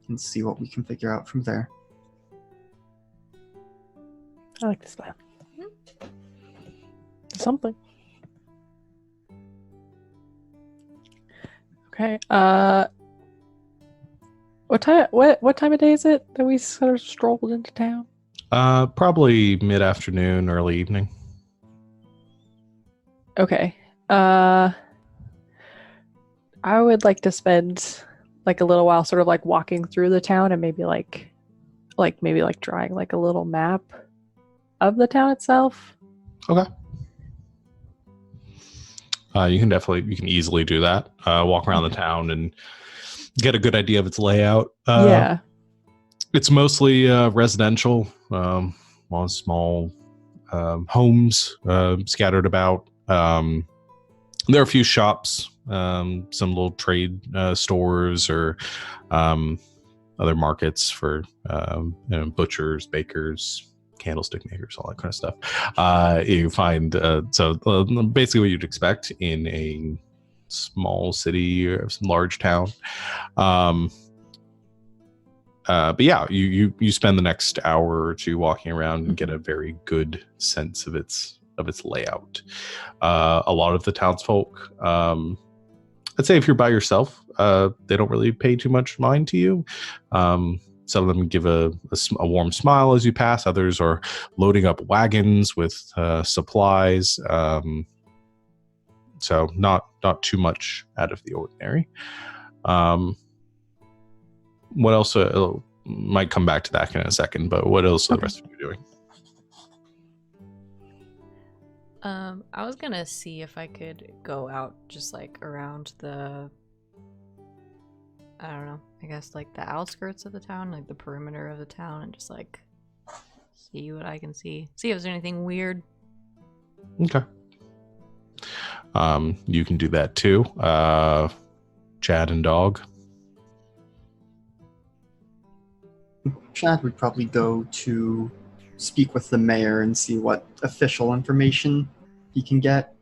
and see what we can figure out from there. I like this plan. Something. Okay. What time of day is it that we sort of strolled into town? Probably mid-afternoon, early evening. Okay. I would like to spend like a little while sort of like walking through the town and maybe like drawing like a little map of the town itself. Okay. You can easily do that. Walk around the town and get a good idea of its layout. Yeah. It's mostly residential, small homes scattered about. There are a few shops, some little trade stores or other markets for butchers, bakers, candlestick makers, all that kind of stuff. You find basically what you'd expect in a small city or some large town. But yeah, you spend the next hour or two walking around and get a very good sense of its layout. A lot of the townsfolk, I'd say if you're by yourself, they don't really pay too much mind to you. Some of them give a warm smile as you pass. Others are loading up wagons with supplies. So not too much out of the ordinary. What else? Might come back to that in a second, but what else are the rest of you doing? I was gonna see if I could go out just like around the, I don't know, I guess like the outskirts of the town, like the perimeter of the town, and just like see what I can see. See if there's anything weird. Okay. You can do that too. Chad and Dog. Chad would probably go to speak with the mayor and see what official information he can get.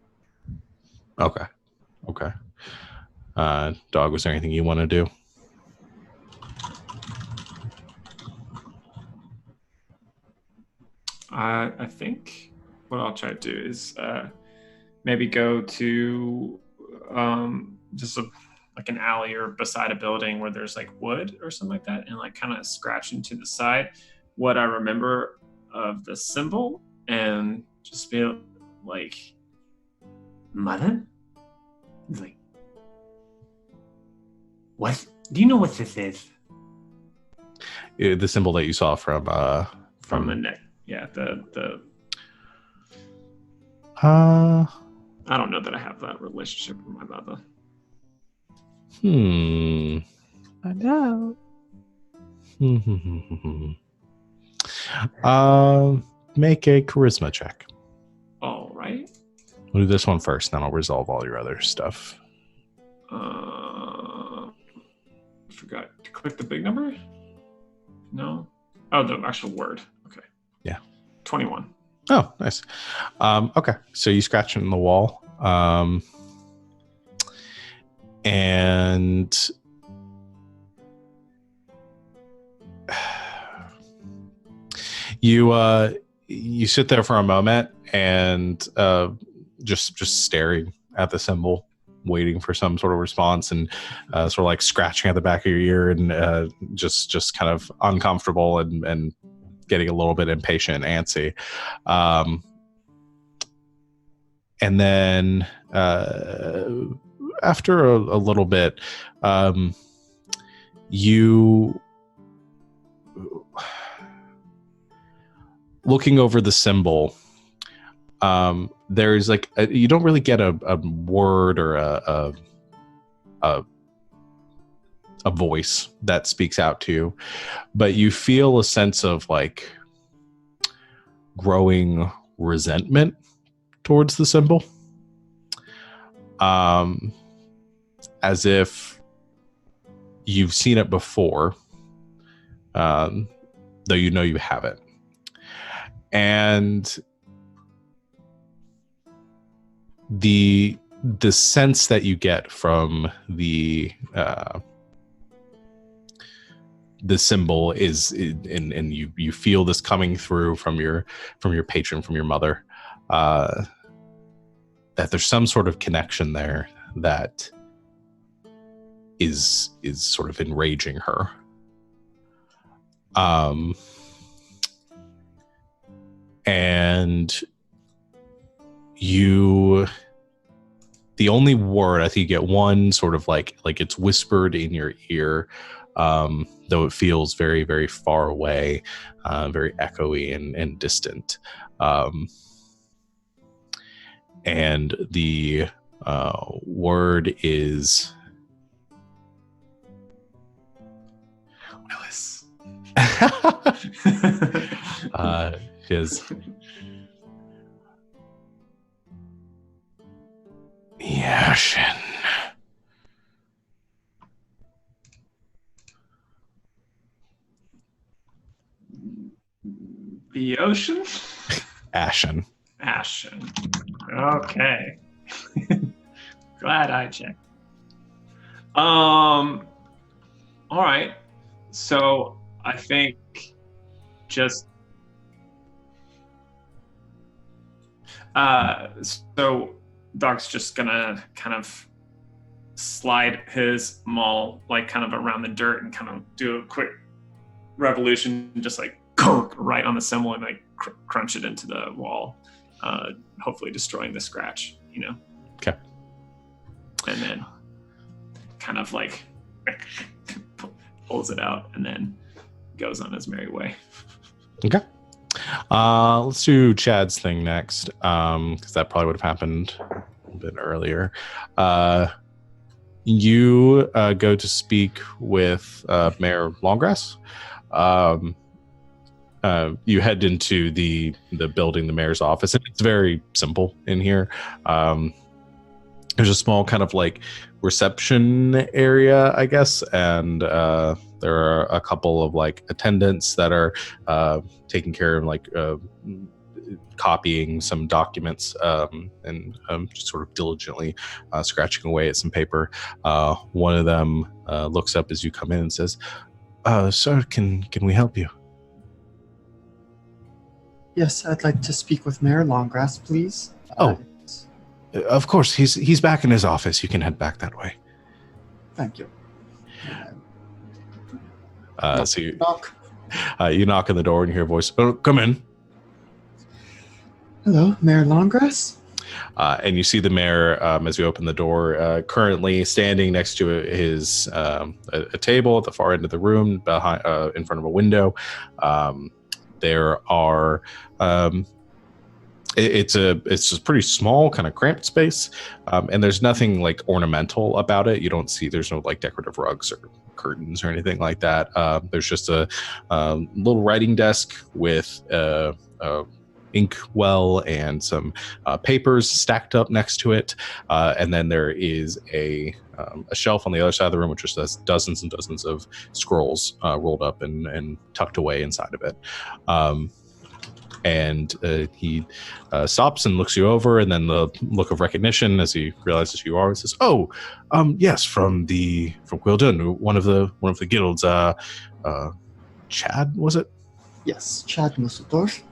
Okay. Dog, was there anything you want to do? I think what I'll try to do is maybe go to just like an alley or beside a building where there's like wood or something like that, and like kind of scratch into the side what I remember of the symbol, and just be like, Mother? Like, what? Do you know what this is? The symbol that you saw from the neck. Yeah, the uh I don't know that I have that relationship with my mother. I know. Make a charisma check. All right. We'll do this one first, then I'll resolve all your other stuff. Forgot to click the big number? No? Oh, the actual word. Okay. Yeah. 21. Oh, nice. Okay, so you scratch it in the wall. And you sit there for a moment and just staring at the symbol, waiting for some sort of response, and sort of like scratching at the back of your ear, and just kind of uncomfortable and getting a little bit impatient and antsy. And then after a little bit, you looking over the symbol, there's like you don't really get a word or a voice that speaks out to you, but you feel a sense of like growing resentment towards the symbol, as if you've seen it before, though you know you haven't. And the sense that you get from the symbol is, and you feel this coming through from your patron, from your mother, that there's some sort of connection there that is sort of enraging her. And the only word, I think you get one sort of like it's whispered in your ear, though it feels very, very far away, very echoey and distant. And the word is Willis. Is Ashen. The ocean? Ashen. Okay. Glad I checked. All right. So I think just so Doc's just gonna kind of slide his maul like kind of around the dirt and kind of do a quick revolution, just like right on the symbol, and like crunch it into the wall, hopefully destroying the scratch, Okay. And then kind of like pulls it out and then goes on his merry way. Okay. Let's do Chad's thing next, because that probably would have happened a bit earlier. You go to speak with Mayor Longgrass. You head into the building, the mayor's office, and it's very simple in here. there's a small kind of like reception area, I guess, and there are a couple of like attendants that are taking care of like copying some documents and just sort of diligently scratching away at some paper. One of them looks up as you come in and says, "Sir, can we help you?" Yes, I'd like to speak with Mayor Longgrass, please. Of course, he's back in his office. You can head back that way. Thank you. So you knock on the door and you hear a voice. "Oh, come in." Hello, Mayor Longgrass. And you see the mayor as you open the door. Currently standing next to his a table at the far end of the room, behind in front of a window. There are. It's a pretty small, kind of cramped space, and there's nothing like ornamental about it. You don't see there's no like decorative rugs or curtains or anything like that. There's just a little writing desk with a ink well and some papers stacked up next to it, and then there is a shelf on the other side of the room which just has dozens and dozens of scrolls rolled up and tucked away inside of it. And he stops and looks you over, and then the look of recognition as he realizes who you are, and says, "Oh, yes, from Quildun, one of the guilds. Chad, was it?" Yes, Chad Musseldorf.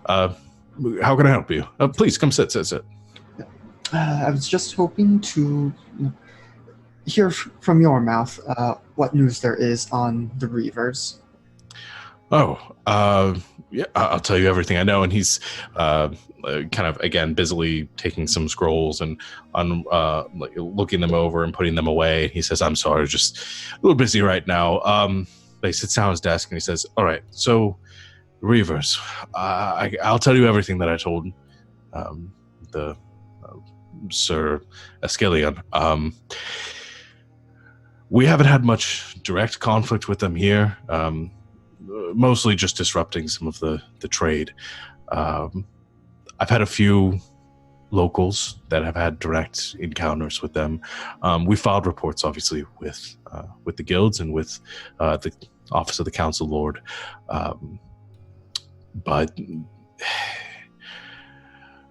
How can I help you? Please come sit. I was just hoping to hear from your mouth what news there is on the Reavers. Oh, yeah, I'll tell you everything I know. And he's kind of, again, busily taking some scrolls and like looking them over and putting them away. He says, "I'm sorry, just a little busy right now." He sits down at his desk and he says, "All right, so Reavers, I'll tell you everything that I told the Sir Escalion. We haven't had much direct conflict with them here. Mostly just disrupting some of the trade. I've had a few locals that have had direct encounters with them. We filed reports, obviously, with the guilds and with the Office of the Council Lord. But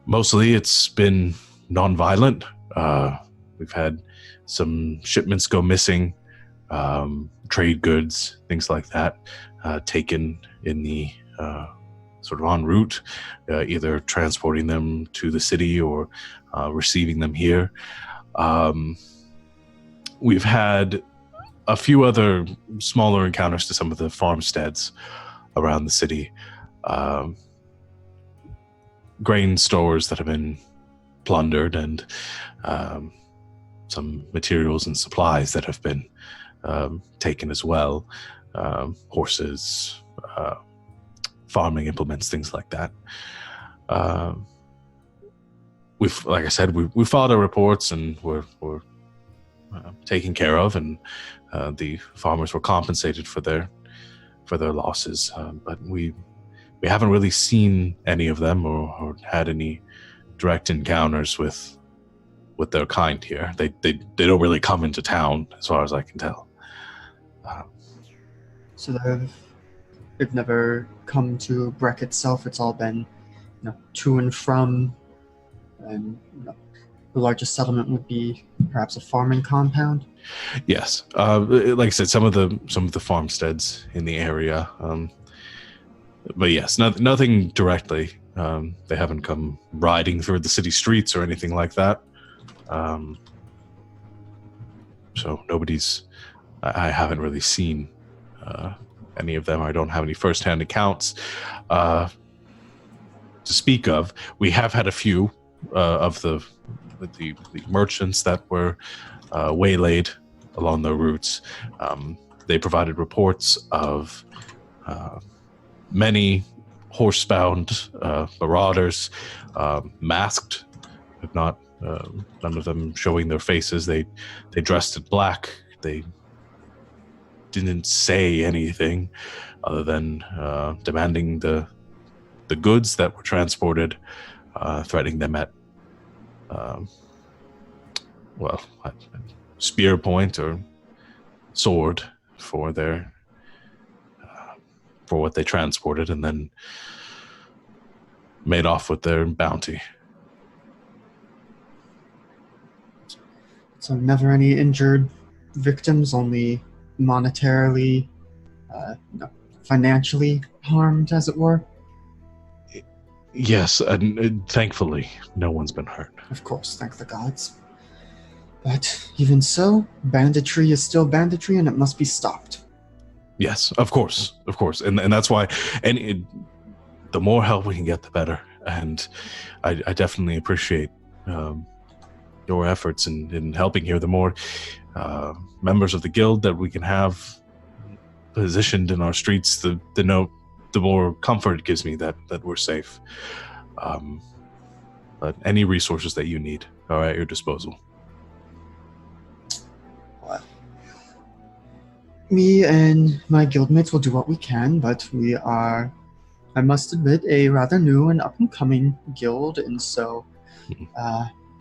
mostly it's been non-violent. We've had some shipments go missing, trade goods, things like that, taken in the sort of en route, either transporting them to the city or receiving them here. We've had a few other smaller encounters to some of the farmsteads around the city. Grain stores that have been plundered, and some materials and supplies that have been taken as well. Horses, farming implements, things like that. Like I said, we filed our reports and we're taken care of, and the farmers were compensated for their losses. But we haven't really seen any of them or had any direct encounters with their kind here. They don't really come into town, as far as I can tell. So they've never come to Breck itself. It's all been, to and from, and the largest settlement would be perhaps a farming compound. Yes, like I said, some of the farmsteads in the area. But yes, nothing directly. They haven't come riding through the city streets or anything like that. So I haven't really seen any of them. I don't have any first-hand accounts to speak of. We have had a few of the merchants that were waylaid along their routes. They provided reports of many horsebound marauders, masked, if not none of them showing their faces. They dressed in black. They didn't say anything other than demanding the goods that were transported, threatening them at spear point or sword for their for what they transported, and then made off with their bounty. So never any injured victims, only monetarily, financially harmed, as it were. Yes, and thankfully, no one's been hurt. Of course, thank the gods. But even so, banditry is still banditry, and it must be stopped. Yes, of course, and that's why. And the more help we can get, the better. And I definitely appreciate your efforts in helping here. The more members of the guild that we can have positioned in our streets, the more comfort it gives me that we're safe. But any resources that you need are at your disposal. Me and my guildmates will do what we can, but we are, I must admit, a rather new and up-and-coming guild, and so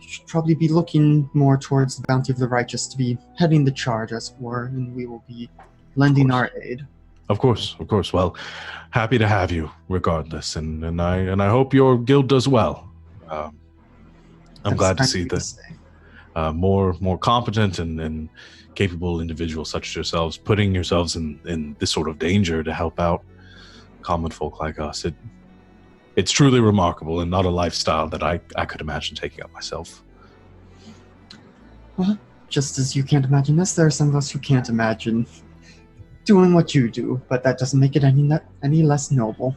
should probably be looking more towards the bounty of the righteous to be heading the charge, as it were, and we will be lending our aid. Of course. Well, happy to have you, regardless, and I hope your guild does well. I'm glad to see that more competent and capable individuals such as yourselves putting yourselves in this sort of danger to help out common folk like us. It's truly remarkable and not a lifestyle that I could imagine taking up myself. Well, just as you can't imagine this, there are some of us who can't imagine doing what you do, but that doesn't make it any less noble.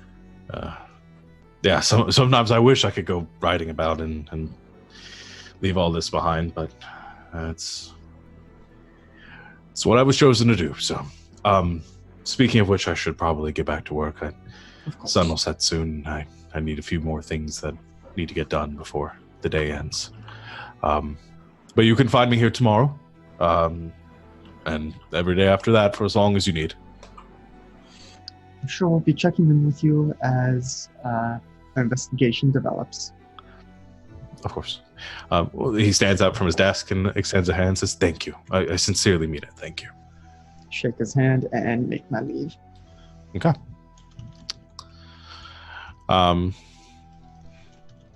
Yeah, sometimes I wish I could go riding about and leave all this behind, but it's what I was chosen to do. So, speaking of which, I should probably get back to work. Sun will set soon. I need a few more things that need to get done before the day ends. But you can find me here tomorrow, and every day after that for as long as you need. I'm sure we'll be checking in with you as our investigation develops. Of course. He stands up from his desk and extends a hand and says, "Thank you. I sincerely mean it. Thank you." Shake his hand and make my leave. Okay.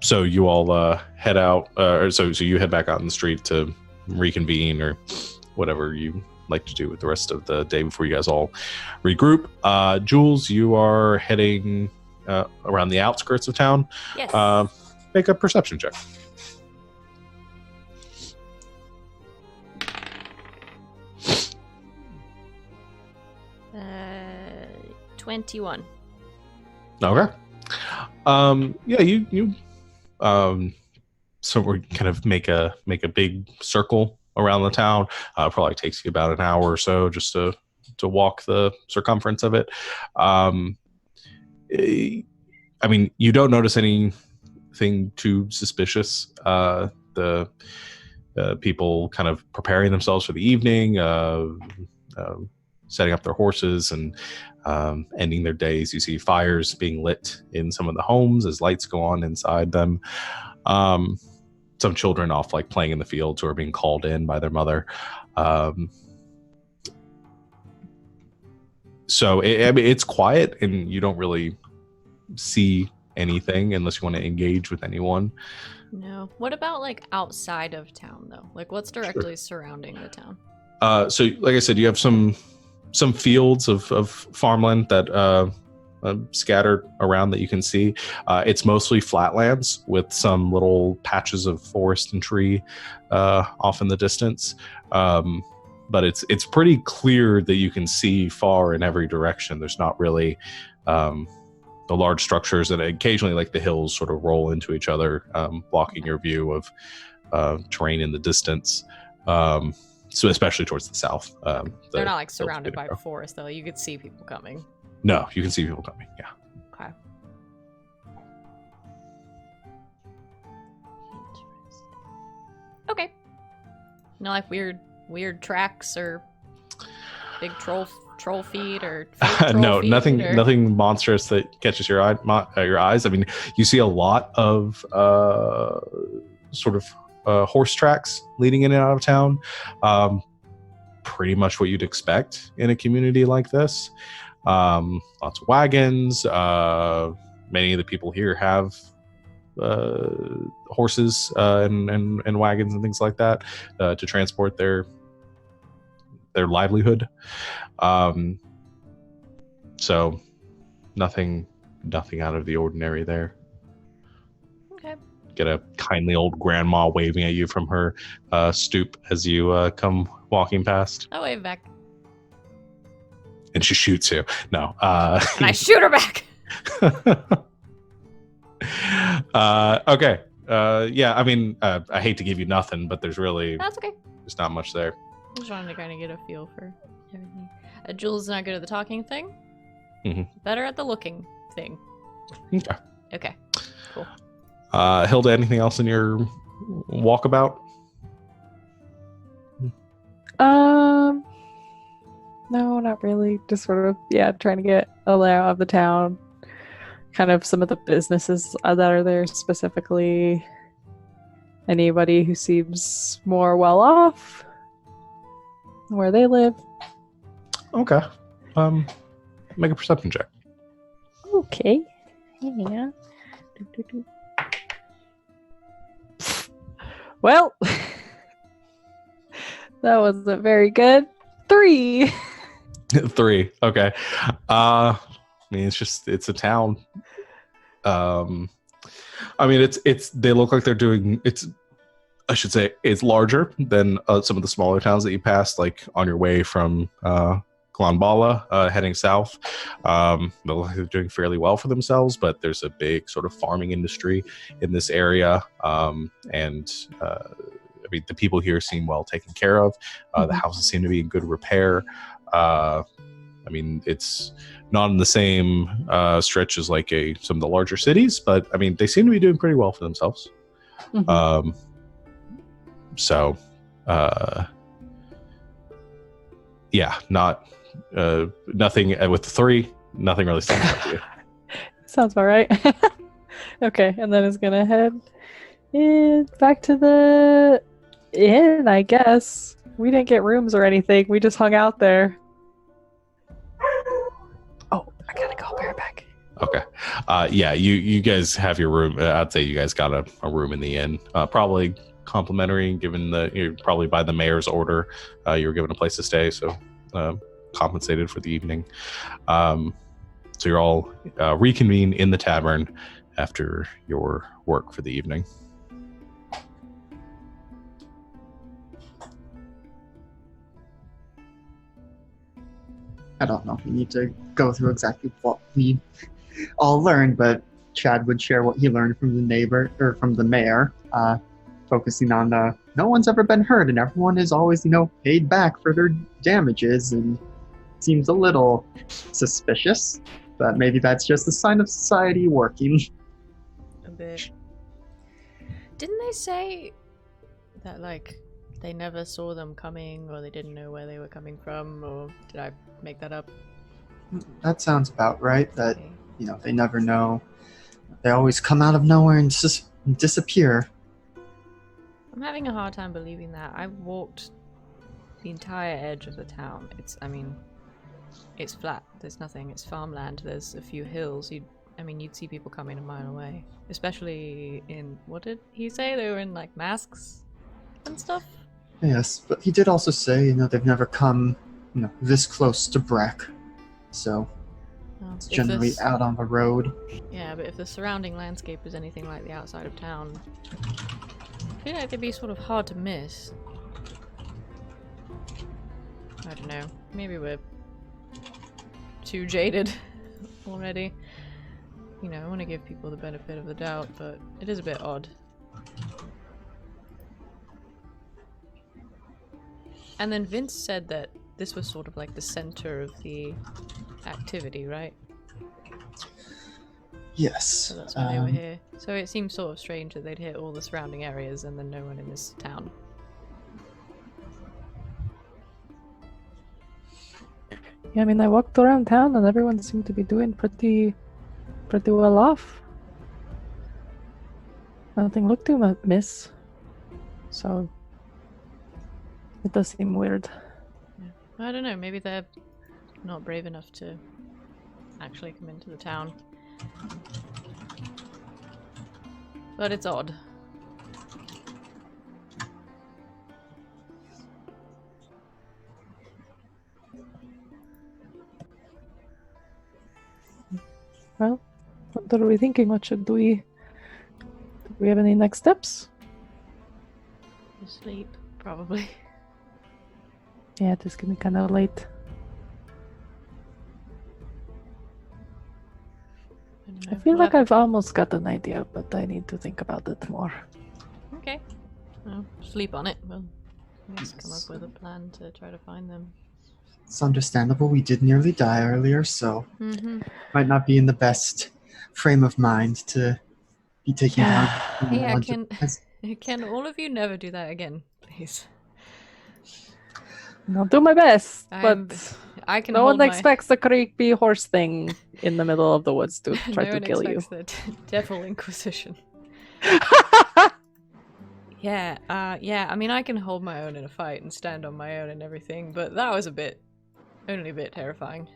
So you all head out, so you head back out in the street to reconvene or whatever you like to do with the rest of the day before you guys all regroup. Jules, you are heading around the outskirts of town. Yes. Make a perception check. Uh, 21. Okay. Yeah, you so we're kind of make a big circle around the town. Probably takes you about an hour or so just to walk the circumference of it. I mean, you don't notice anything too suspicious. The people kind of preparing themselves for the evening, setting up their horses and ending their days. You see fires being lit in some of the homes as lights go on inside them. Some children off like playing in the fields or being called in by their mother. So it's quiet and you don't really see anything unless you want to engage with anyone. No. What about like outside of town though? Like what's directly surrounding the town? So like I said, you have some fields of farmland that scattered around that you can see. It's mostly flatlands with some little patches of forest and tree off in the distance. But it's pretty clear that you can see far in every direction. There's not really the large structures, and occasionally like the hills sort of roll into each other, blocking your view of terrain in the distance. So especially towards the south. They're not like surrounded by forest though. You could see people coming. No, you can see people coming. Yeah. Okay. Okay. No, like weird tracks or big troll feet or fake troll no, feet nothing monstrous that catches your eyes. I mean, you see a lot of sort of horse tracks leading in and out of town. Pretty much what you'd expect in a community like this. Lots of wagons. Many of the people here have horses and wagons and things like that to transport their livelihood. So nothing out of the ordinary there. Okay. Get a kindly old grandma waving at you from her stoop as you come walking past. I wave back. And she shoots you. No. And I shoot her back. Okay. Yeah, I mean, I hate to give you nothing, but there's That's okay. not much there. I just wanted to kind of get a feel for everything. Jules is not good at the talking thing. Mm-hmm. Better at the looking thing. Okay. Okay. Cool. Hilda, anything else in your walkabout? No, not really. Just sort of, trying to get a layout of the town. Kind of some of the businesses that are there specifically. Anybody who seems more well off. Where they live. Okay. Make a perception check. Okay. Yeah. Well, that wasn't very good. 3. 3. Okay. I mean, it's a town. I mean, they look like they're doing, I should say, it's larger than some of the smaller towns that you passed, like on your way from Glanbala, heading south. They look like they're doing fairly well for themselves, but there's a big sort of farming industry in this area. I mean, the people here seem well taken care of. The houses seem to be in good repair. I mean, it's not in the same stretch as like some of the larger cities, but I mean, they seem to be doing pretty well for themselves. Mm-hmm. Yeah, nothing with the 3. Nothing really stands out to you. Sounds about right. Okay, and then it's gonna head back to the inn, I guess. We didn't get rooms or anything. We just hung out there. Oh, I gotta go. Be right back. Okay. Yeah, you guys have your room. I'd say you guys got a room in the inn. Probably complimentary, given you're probably by the mayor's order. You were given a place to stay, so compensated for the evening. So you're all reconvene in the tavern after your work for the evening. I don't know if we need to go through exactly what we all learned, but Chad would share what he learned from the mayor, focusing on no one's ever been hurt and everyone is always, paid back for their damages, and seems a little suspicious, but maybe that's just a sign of society working. A bit. Didn't they say that, they never saw them coming, or they didn't know where they were coming from, or did I make that up? That sounds about right, that, they never know. They always come out of nowhere and just disappear. I'm having a hard time believing that. I walked the entire edge of the town. It's flat. There's nothing. It's farmland. There's a few hills. You'd see people coming a mile away. Especially in, what did he say? They were in, masks and stuff? Yes, but he did also say, they've never come, this close to Breck. So, it's generally out on the road. Yeah, but if the surrounding landscape is anything like the outside of town, I feel like they'd be sort of hard to miss. I don't know. Maybe we're too jaded already. I want to give people the benefit of the doubt, but it is a bit odd. And then Vince said that this was sort of like the center of the activity, right? Yes. So that's why they were here. So it seems sort of strange that they'd hit all the surrounding areas and then no one in this town. Yeah, I walked around town and everyone seemed to be doing pretty well off. Nothing looked too miss. So it does seem weird. I don't know, maybe they're not brave enough to actually come into the town. But it's odd. Well, what are we thinking? What should we... Do we have any next steps? Sleep, probably. Yeah, it is getting kind of late. I feel like I've almost got an idea, but I need to think about it more. Okay. Well, sleep on it. We'll let's come up with a plan to try to find them. It's understandable. We did nearly die earlier, so Mm-hmm. might not be in the best frame of mind to be taking down. Yeah, can all of you never do that again, please? I'll do my best, but I can no hold one expects a creepy horse thing in the middle of the woods to try no to one kill you. expects the Devil Inquisition. Yeah, I mean, I can hold my own in a fight and stand on my own and everything, but that was only a bit terrifying.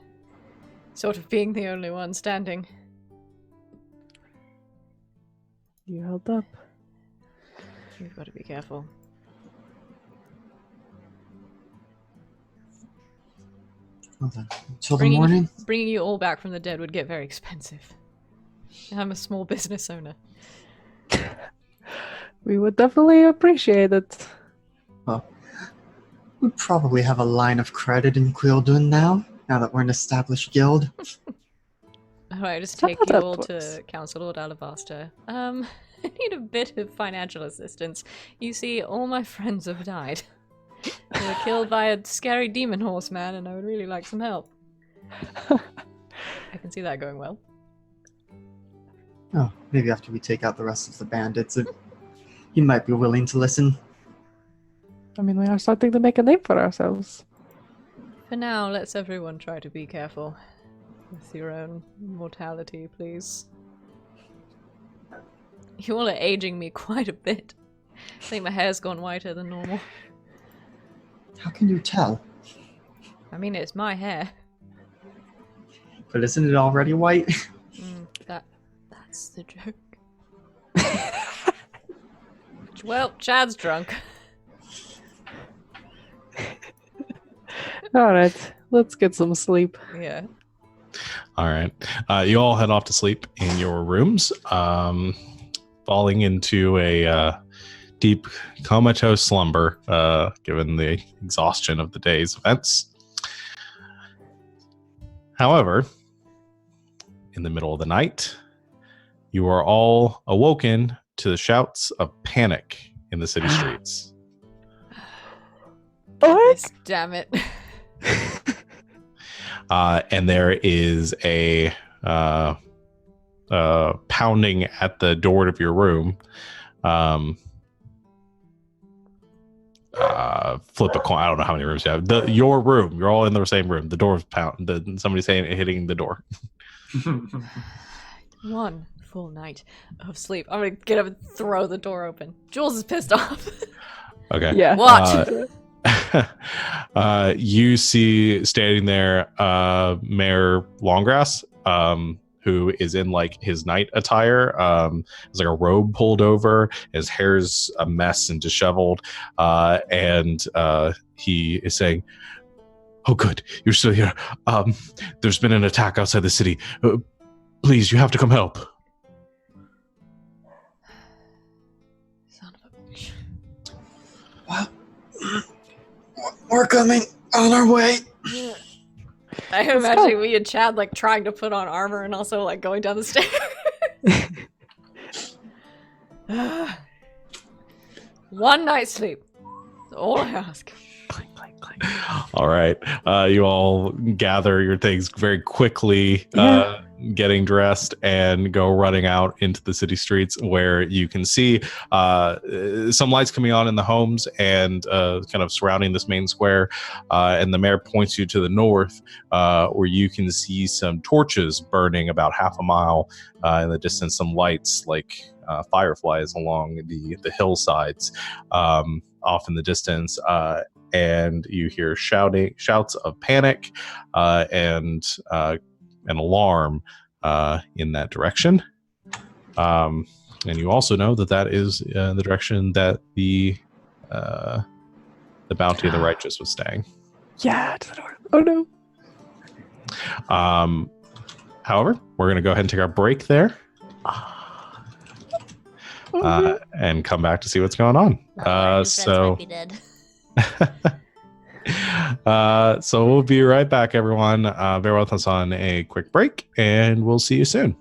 Sort of being the only one standing. You held up. You've got to be careful. Well then, until the morning. Bringing you all back from the dead would get very expensive. I'm a small business owner. We would definitely appreciate it. Well, we probably have a line of credit in Quildun now that we're an established guild. Alright, just How take about you that, all boys? to Council Lord Alabaster. I need a bit of financial assistance. You see, all my friends have died. They were killed by a scary demon horseman, and I would really like some help. I can see that going well. Oh, maybe after we take out the rest of the bandits, he might be willing to listen. I mean, we are starting to make a name for ourselves. For now, let's everyone try to be careful with your own mortality, please. You all are aging me quite a bit. I think my hair's gone whiter than normal. How can you tell? I mean, it's my hair. But isn't it already white? That's the joke. Well, Chad's drunk. Alright, let's get some sleep. Yeah. All right. You all head off to sleep in your rooms, falling into a deep comatose slumber, given the exhaustion of the day's events. However, in the middle of the night, you are all awoken to the shouts of panic in the city streets. What? Damn it. And there is a pounding at the door of your room. Flip a coin. I don't know how many rooms you have. Your room. You're all in the same room. The door's pound. Somebody's hitting the door. One full night of sleep. I'm gonna get up and throw the door open. Jules is pissed off. Okay. Yeah. Watch. You see standing there Mayor Longgrass, who is in like his night attire. There's like a robe pulled over. His hair's a mess and disheveled. And he is saying, "Oh, good, you're still here. There's been an attack outside the city. Please, you have to come help." Son of a bitch. Well, we're coming on our way. I imagine we and Chad like trying to put on armor and also like going down the stairs. One night's sleep. That's all I ask. All right. You all gather your things very quickly, getting dressed, and go running out into the city streets, where you can see some lights coming on in the homes and kind of surrounding this main square. And the mayor points you to the north, where you can see some torches burning about half a mile in the distance, some lights like fireflies along the hillsides off in the distance, and you hear shouts of panic and an alarm in that direction. And you also know that is the direction that the bounty of the righteous was staying. Yeah, to the north. Oh no. However, we're going to go ahead and take our break there Okay. and come back to see what's going on. Might be dead. So we'll be right back, everyone. Bear with us on a quick break, and we'll see you soon.